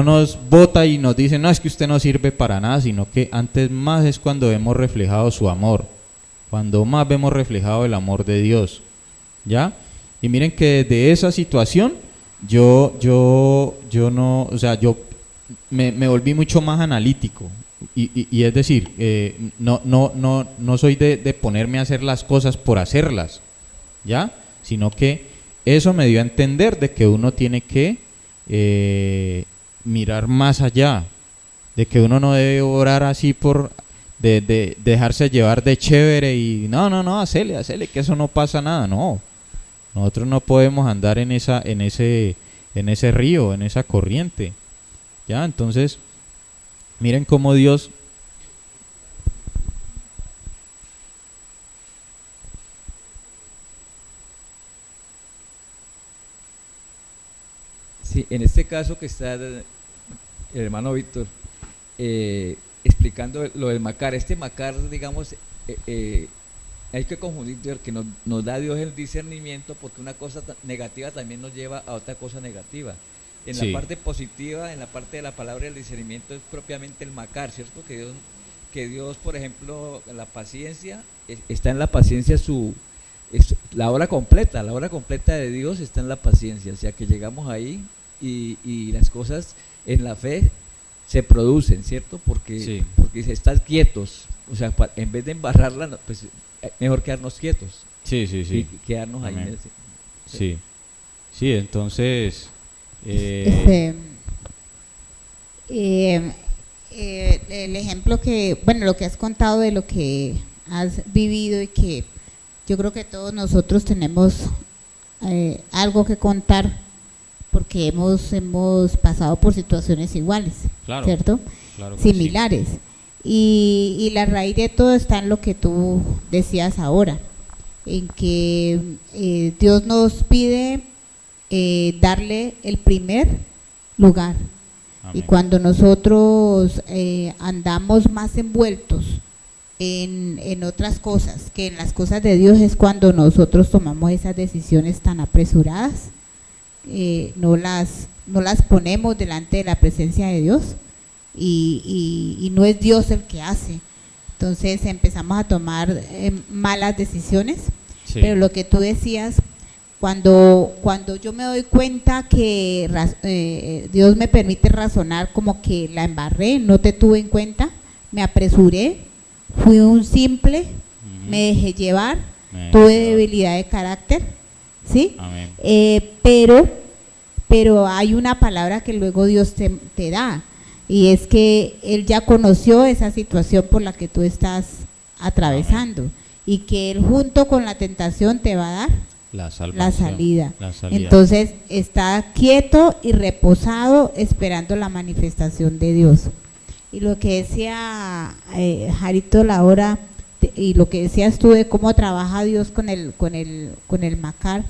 Speaker 2: nos bota y nos dice, no, es que usted no sirve para nada, sino que antes más es cuando vemos reflejado su amor, cuando más vemos reflejado el amor de Dios, ¿ya? Y miren que desde esa situación yo no, o sea, yo me volví mucho más analítico, y es decir, no soy de ponerme a hacer las cosas por hacerlas, ¿ya? Sino que eso me dio a entender de que uno tiene que mirar más allá, de que uno no debe orar así de dejarse llevar de chévere y no, hacele, que eso no pasa nada. No, nosotros no podemos andar en ese río, en esa corriente, ¿ya? Entonces, miren cómo Dios
Speaker 3: Sí, en este caso que está el hermano Víctor explicando lo del Macar, Macar, digamos, hay que confundir que nos da Dios el discernimiento, porque una cosa negativa también nos lleva a otra cosa negativa. En
Speaker 2: sí.
Speaker 3: La parte positiva, en la parte de la palabra del discernimiento, es propiamente el Macar, ¿cierto? Que Dios, por ejemplo, la paciencia, está en la paciencia la obra completa de Dios está en la paciencia, o sea que llegamos ahí y las cosas en la fe se producen, ¿cierto? Porque,
Speaker 2: Sí.
Speaker 3: porque si estás quietos, o sea, en vez de embarrarla, no, pues mejor quedarnos quietos
Speaker 2: Sí, sí,
Speaker 3: y
Speaker 2: sí.
Speaker 3: quedarnos ahí.
Speaker 2: Amén. Sí. Sí, entonces,
Speaker 4: Este, eh, el ejemplo que, bueno, lo que has contado de lo que has vivido y que yo creo que todos nosotros tenemos algo que contar porque hemos pasado por situaciones iguales,
Speaker 2: claro,
Speaker 4: ¿cierto?
Speaker 2: claro que sí.
Speaker 4: Similares. Y la raíz de todo está en lo que tú decías ahora, en que Dios nos pide darle el primer lugar.
Speaker 2: Amén.
Speaker 4: Y cuando nosotros andamos más envueltos en otras cosas que en las cosas de Dios, es cuando nosotros tomamos esas decisiones tan apresuradas, no las ponemos delante de la presencia de Dios y no es Dios el que hace. Entonces empezamos a tomar malas decisiones.
Speaker 2: Sí.
Speaker 4: Pero lo que tú decías, cuando yo me doy cuenta que Dios me permite razonar como que la embarré, no te tuve en cuenta, me apresuré, fui un simple,
Speaker 2: Ujú.
Speaker 4: me dejé llevar,
Speaker 2: Me dejé
Speaker 4: tuve
Speaker 2: llevar.
Speaker 4: debilidad de carácter, ¿sí?
Speaker 2: Amén.
Speaker 4: Pero hay una palabra que luego Dios te da, y es que Él ya conoció esa situación por la que tú estás atravesando, y que Él junto con la tentación te va a dar
Speaker 2: La salvación,
Speaker 4: la salida.
Speaker 2: la salida.
Speaker 4: Entonces está quieto y reposado esperando la manifestación de Dios. Y lo que decía Jarito la hora, y lo que decías tú de cómo trabaja Dios con el macar,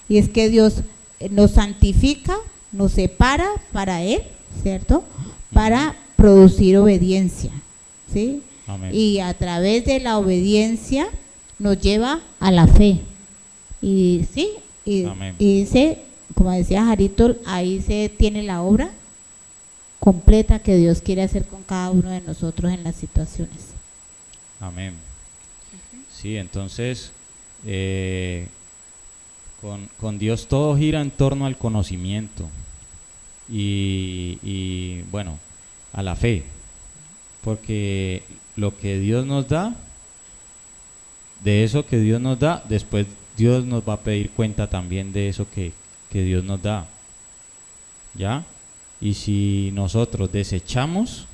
Speaker 4: y es que Dios nos santifica, nos separa para Él, ¿cierto? Para producir obediencia, ¿sí?
Speaker 2: Amén.
Speaker 4: Y a través de la obediencia nos lleva a la fe. Y sí,
Speaker 2: Amén.
Speaker 4: y dice, como decía Jarito, ahí se tiene la obra completa que Dios quiere hacer con cada uno de nosotros en las situaciones.
Speaker 2: Amén. Sí, entonces, con Dios todo gira en torno al conocimiento y bueno, a la fe, porque lo que Dios nos da, de eso que Dios nos da, después Dios nos va a pedir cuenta también de eso que Dios nos da, ¿ya? Y si nosotros desechamos,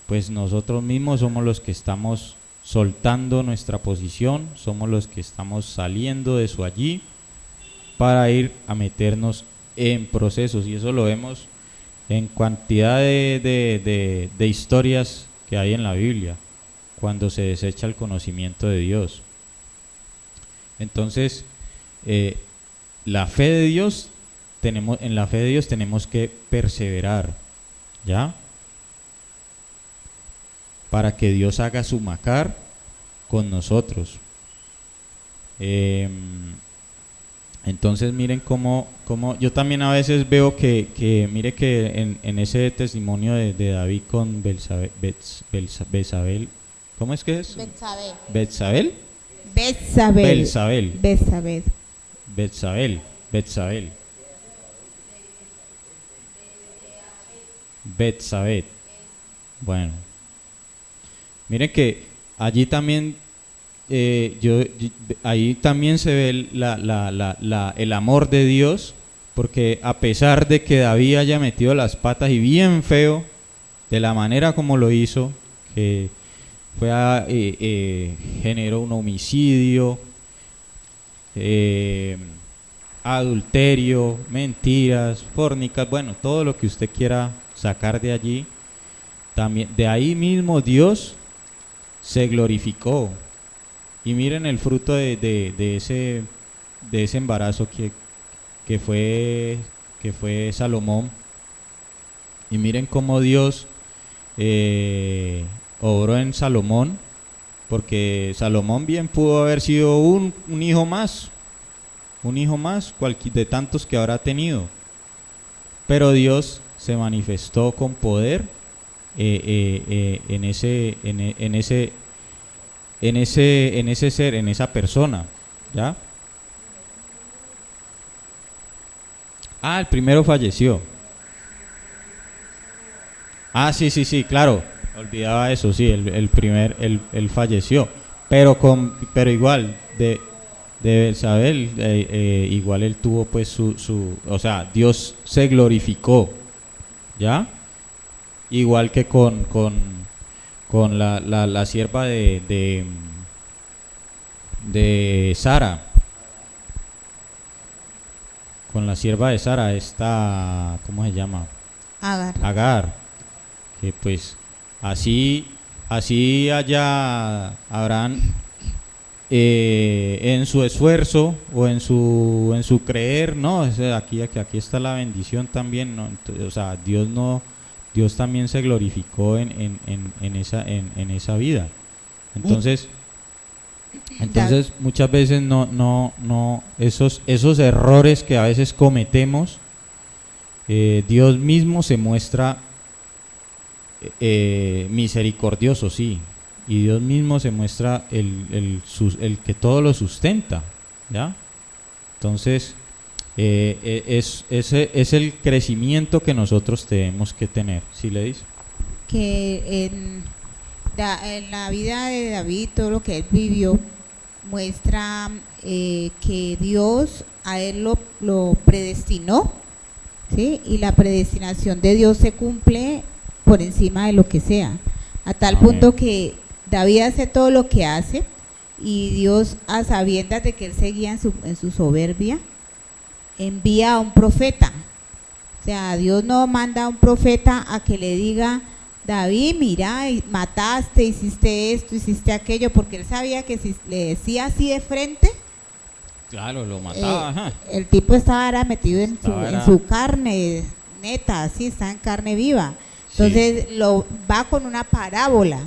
Speaker 2: pues nosotros mismos somos los que estamos soltando nuestra posición, somos los que estamos saliendo de su allí para ir a meternos en procesos, y eso lo vemos en cantidad de historias que hay en la Biblia, cuando se desecha el conocimiento de Dios. Entonces, la fe de Dios, en la fe de Dios tenemos que perseverar, ¿ya? Para que Dios haga su macar con nosotros. Entonces miren cómo yo también a veces veo mire que en ese testimonio de David con Betsabel, ¿cómo es que es?
Speaker 4: Betsabel.
Speaker 2: Betsabel.
Speaker 4: Betsabel.
Speaker 2: Betsabé. Bueno, miren que allí también ahí también se ve el amor de Dios, porque a pesar de que David haya metido las patas y bien feo, de la manera como lo hizo, que generó un homicidio, adulterio, mentiras, fornicas, bueno, todo lo que usted quiera sacar de allí, también de ahí mismo Dios se glorificó. Y miren el fruto de ese embarazo que fue Salomón, y miren cómo Dios obró en Salomón, porque Salomón bien pudo haber sido un hijo más, de tantos que habrá tenido, pero Dios se manifestó con poder en ese ser, en esa persona, ¿ya? El primero falleció. Ah, sí, sí, sí, claro. Olvidaba eso, sí, él falleció. Pero igual, de Isabel, igual él tuvo pues o sea, Dios se glorificó, ¿ya? Igual que con la sierva de Sara, con la sierva de Sara, esta, ¿cómo se llama?
Speaker 4: Agar.
Speaker 2: Agar, que pues así allá habrán en su esfuerzo o en su creer, no, aquí está la bendición también, ¿no? O sea, Dios también se glorificó en esa vida. Entonces muchas veces esos errores que a veces cometemos, Dios mismo se muestra misericordioso, sí, y Dios mismo se muestra el que todo lo sustenta, ¿ya? Entonces, ese es el crecimiento que nosotros tenemos que tener, ¿sí le dice?
Speaker 4: Que en la vida de David, todo lo que él vivió, muestra que Dios a él lo predestinó, ¿sí? Y la predestinación de Dios se cumple por encima de lo que sea, a tal
Speaker 2: Amén.
Speaker 4: punto que David hace todo lo que hace y Dios, a sabiendas de que él seguía en su soberbia, envía a un profeta. O sea, Dios no manda a un profeta a que le diga: David, mira, mataste, hiciste esto, hiciste aquello, porque él sabía que si le decía así de frente,
Speaker 2: Claro, lo mataba, ajá.
Speaker 4: el tipo estaba metido en
Speaker 2: Estaba
Speaker 4: su carne neta, así está en carne viva. Entonces va con una parábola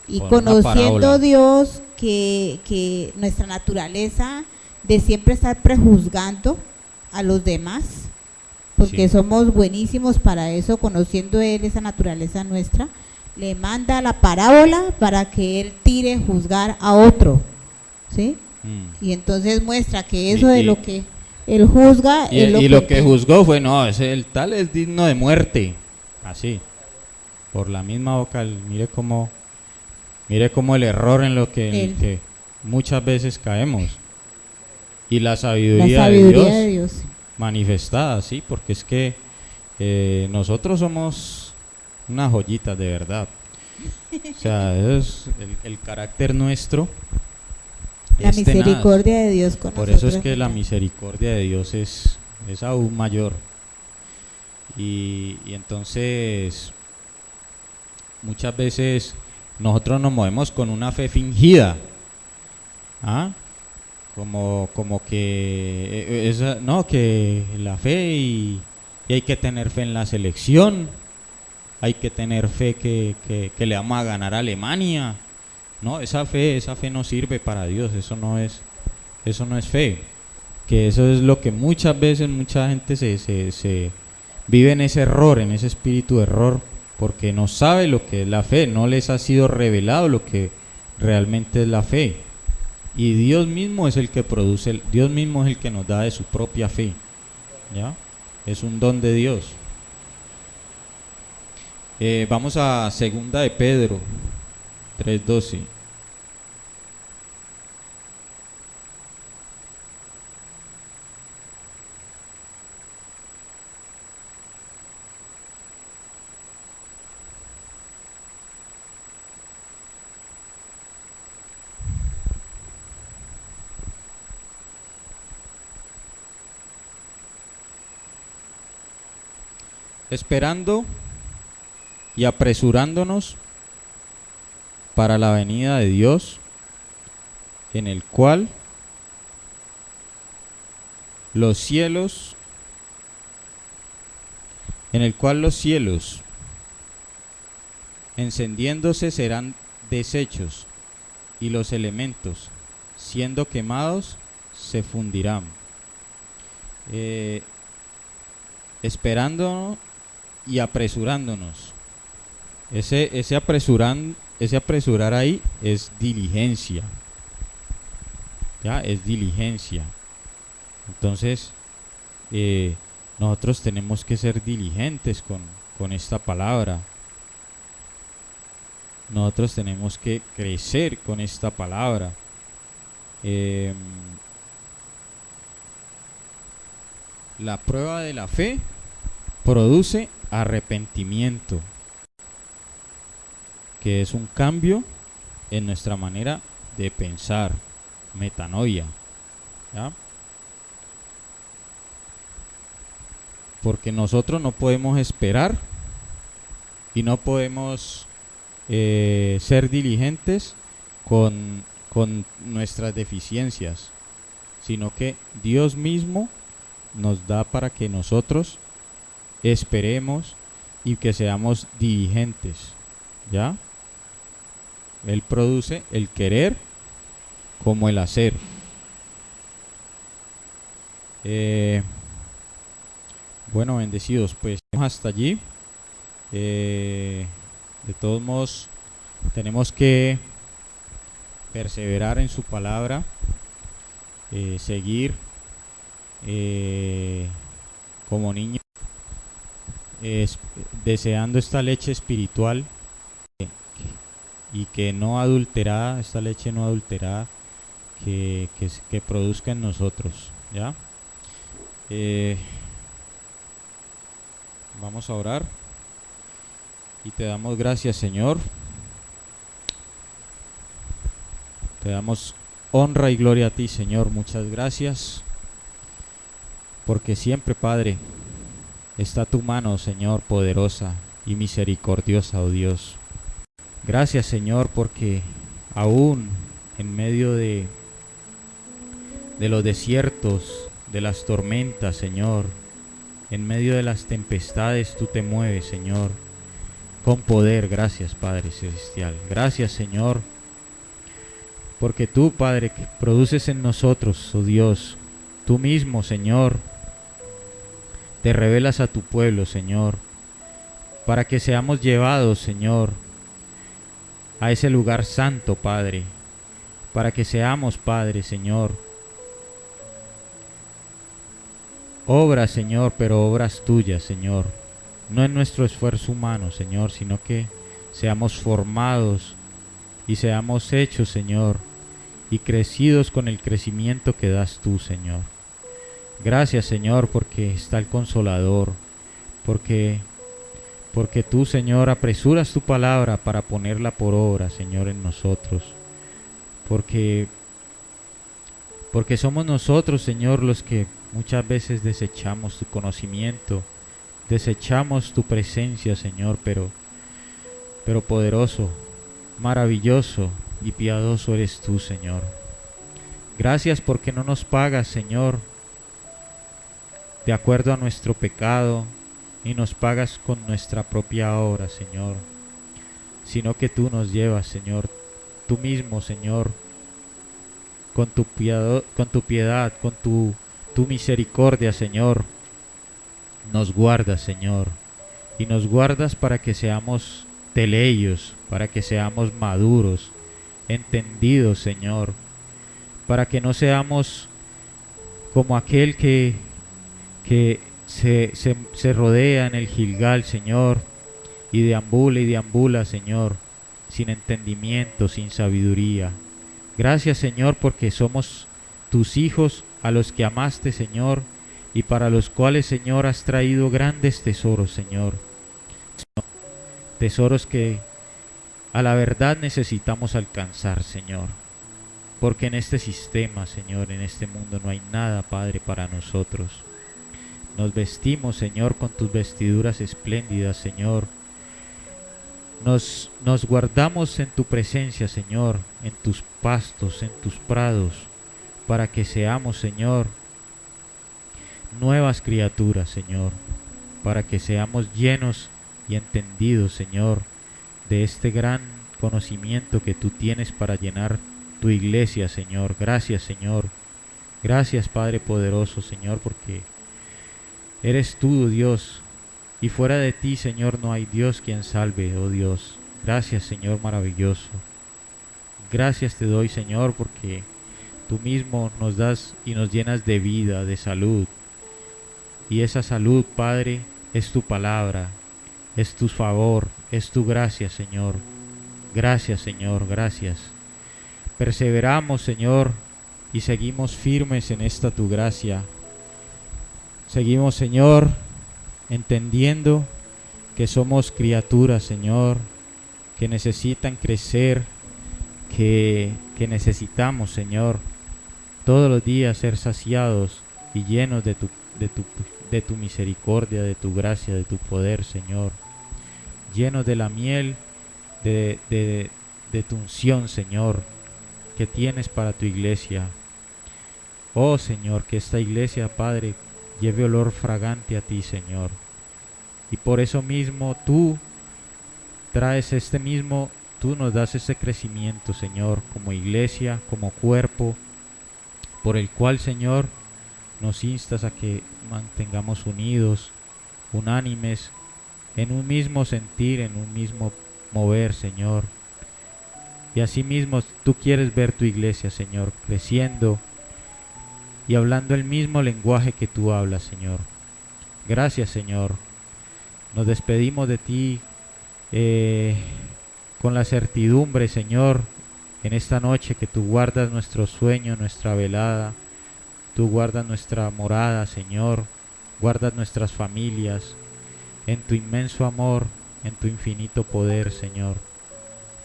Speaker 4: y
Speaker 2: Con una
Speaker 4: conociendo
Speaker 2: parábola.
Speaker 4: Dios que nuestra naturaleza de siempre estar prejuzgando a los demás, porque
Speaker 2: Sí.
Speaker 4: somos buenísimos para eso, conociendo Él esa naturaleza nuestra, le manda la parábola para que Él tire juzgar a otro, ¿sí?
Speaker 2: Mm.
Speaker 4: Y entonces muestra que eso
Speaker 2: Y-
Speaker 4: de
Speaker 2: y-
Speaker 4: lo que Él juzga
Speaker 2: Y,
Speaker 4: es
Speaker 2: y lo que
Speaker 4: Él-
Speaker 2: juzgó fue, no, el tal es digno de muerte. Así, por la misma boca, mire cómo el error en lo en el que muchas veces caemos. Y la
Speaker 4: la
Speaker 2: sabiduría,
Speaker 4: sabiduría de Dios.
Speaker 2: manifestada, sí, porque es que nosotros somos unas joyitas de verdad. O sea, es el carácter nuestro.
Speaker 4: La
Speaker 2: es tenaz.
Speaker 4: misericordia de Dios con
Speaker 2: Por
Speaker 4: nosotros.
Speaker 2: eso es que la misericordia de Dios es aún mayor. Y entonces, muchas veces nosotros nos movemos con una fe fingida. ¿Ah? Como que no, que la fe y hay que tener fe en la selección, hay que tener fe que le vamos a ganar a Alemania. No, esa fe no sirve para Dios, eso no es fe. Que eso es lo que muchas veces mucha gente se vive en ese error, en ese espíritu de error, porque no sabe lo que es la fe, no les ha sido revelado lo que realmente es la fe. Y Dios mismo es el que produce, Dios mismo es el que nos da de su propia fe, ¿ya? Es un don de Dios. Vamos a segunda de Pedro 3:12. Esperando y apresurándonos para la venida de Dios, en el cual los cielos, encendiéndose serán deshechos, y los elementos, siendo quemados, se fundirán. Esperando y apresurándonos. Ese apresurar ahí es diligencia. Ya, es diligencia. Entonces, nosotros tenemos que ser diligentes con esta palabra. nosotros tenemos que crecer con esta palabra. La prueba de la fe produce arrepentimiento, que es un cambio en nuestra manera de pensar, metanoia, ¿ya? Porque nosotros no podemos esperar y no podemos ser diligentes con nuestras deficiencias, sino que Dios mismo nos da para que nosotros esperemos y que seamos diligentes, ¿ya? Él produce el querer como el hacer. Bueno, bendecidos, pues hasta allí. De todos modos, tenemos que perseverar en su palabra, seguir como niños, deseando esta leche espiritual y que no adulterada, esta leche no adulterada, que produzca en nosotros, ¿ya? Vamos a orar y te damos gracias, Señor. Te damos honra y gloria a ti, Señor. Muchas gracias, porque siempre, Padre, está tu mano, Señor, poderosa y misericordiosa, oh Dios. Gracias, Señor, porque aún en medio de los desiertos, de las tormentas, Señor, en medio de las tempestades, tú te mueves, Señor, con poder. Gracias, Padre Celestial. Gracias, Señor, porque tú, Padre, que produces en nosotros, oh Dios, tú mismo, Señor, te revelas a tu pueblo, Señor, para que seamos llevados, Señor, a ese lugar santo, Padre, para que seamos, Padre, Señor, obras, Señor, pero obras tuyas, Señor, no en nuestro esfuerzo humano, Señor, sino que seamos formados y seamos hechos, Señor, y crecidos con el crecimiento que das tú, Señor. Gracias, Señor, porque está el Consolador, porque tú, Señor, apresuras tu palabra para ponerla por obra, Señor, en nosotros, porque somos nosotros, Señor, los que muchas veces desechamos tu conocimiento, desechamos tu presencia, Señor, pero poderoso, maravilloso y piadoso eres tú, Señor. Gracias porque no nos pagas, Señor, de acuerdo a nuestro pecado, ni nos pagas con nuestra propia obra, Señor, sino que tú nos llevas, Señor, tú mismo, Señor, con tu piedad, con tu misericordia, Señor, nos guardas, Señor, y nos guardas para que seamos teleios, para que seamos maduros, entendidos, Señor, para que no seamos como aquel que se rodea en el Gilgal, Señor, y deambula, Señor, sin entendimiento, sin sabiduría. Gracias, Señor, porque somos tus hijos a los que amaste, Señor, y para los cuales, Señor, has traído grandes tesoros, Señor. Tesoros que a la verdad necesitamos alcanzar, Señor, porque en este sistema, Señor, en este mundo no hay nada, Padre, para nosotros. Nos vestimos, Señor, con tus vestiduras espléndidas, Señor. Nos guardamos en tu presencia, Señor, en tus pastos, en tus prados, para que seamos, Señor, nuevas criaturas, Señor, para que seamos llenos y entendidos, Señor, de este gran conocimiento que tú tienes para llenar tu iglesia, Señor. Gracias, Señor. Gracias, Padre poderoso, Señor, porque eres tú, Dios, y fuera de ti, Señor, no hay Dios quien salve, oh Dios. Gracias, Señor maravilloso. Gracias te doy, Señor, porque tú mismo nos das y nos llenas de vida, de salud. Y esa salud, Padre, es tu palabra, es tu favor, es tu gracia, Señor. Gracias, Señor, gracias. Perseveramos, Señor, y seguimos firmes en esta tu gracia. Seguimos, Señor, entendiendo que somos criaturas, Señor, que necesitan crecer, que necesitamos, Señor, todos los días ser saciados y llenos de tu misericordia, de tu gracia, de tu poder, Señor. Llenos de la miel de tu unción, Señor, que tienes para tu iglesia. Oh, Señor, que esta iglesia, Padre, lleve olor fragante a ti, Señor. Y por eso mismo tú traes tú nos das ese crecimiento, Señor, como iglesia, como cuerpo, por el cual, Señor, nos instas a que mantengamos unidos, unánimes, en un mismo sentir, en un mismo mover, Señor. Y asimismo tú quieres ver tu iglesia, Señor, creciendo y hablando el mismo lenguaje que tú hablas, Señor. Gracias, Señor. Nos despedimos de ti con la certidumbre, Señor, en esta noche que tú guardas nuestro sueño, nuestra velada. Tú guardas nuestra morada, Señor. Guardas nuestras familias en tu inmenso amor, en tu infinito poder, Señor.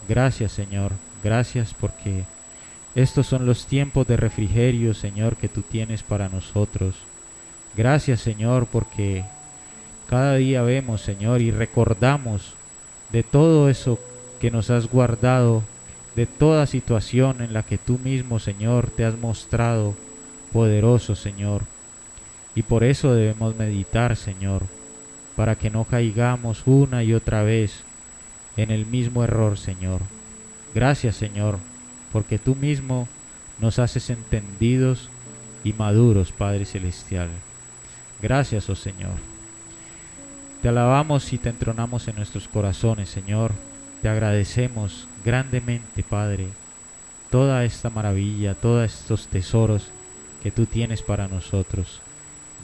Speaker 2: Gracias, Señor. Gracias porque estos son los tiempos de refrigerio, Señor, que tú tienes para nosotros. Gracias, Señor, porque cada día vemos, Señor, y recordamos de todo eso que nos has guardado, de toda situación en la que tú mismo, Señor, te has mostrado poderoso, Señor. Y por eso debemos meditar, Señor, para que no caigamos una y otra vez en el mismo error, Señor. Gracias, Señor, porque tú mismo nos haces entendidos y maduros, Padre Celestial. Gracias, oh Señor. Te alabamos y te entronamos en nuestros corazones, Señor. Te agradecemos grandemente, Padre, toda esta maravilla, todos estos tesoros que tú tienes para nosotros.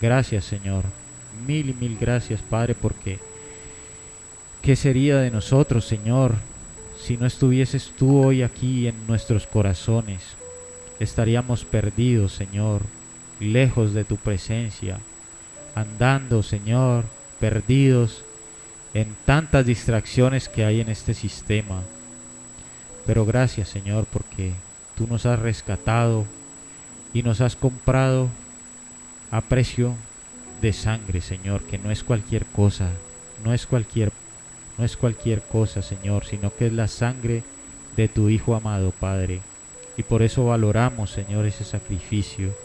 Speaker 2: Gracias, Señor. Mil y mil gracias, Padre, porque ¿qué sería de nosotros, Señor, si no estuvieses tú hoy aquí en nuestros corazones? Estaríamos perdidos, Señor, lejos de tu presencia, andando, Señor, perdidos en tantas distracciones que hay en este sistema. Pero gracias, Señor, porque tú nos has rescatado y nos has comprado a precio de sangre, Señor, que no es cualquier cosa, no es cualquier cosa, Señor, sino que es la sangre de tu Hijo amado, Padre. Y por eso valoramos, Señor, ese sacrificio.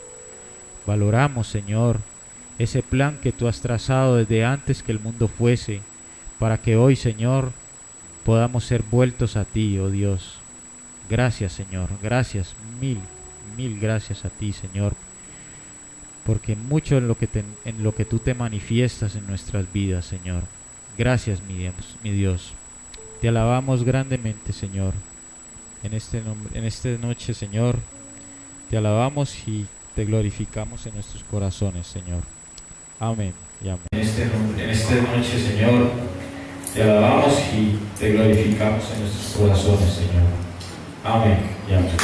Speaker 2: Valoramos, Señor, ese plan que tú has trazado desde antes que el mundo fuese, para que hoy, Señor, podamos ser vueltos a ti, oh Dios. Gracias, Señor, gracias, mil gracias a ti, Señor, porque mucho en lo que tú te manifiestas en nuestras vidas, Señor. Gracias, mi Dios. Te alabamos grandemente, Señor. En esta noche, Señor, te alabamos y te glorificamos en nuestros corazones, Señor. Amén y amén. En esta noche, Señor, te alabamos y te glorificamos en nuestros corazones, Señor. Amén y amén.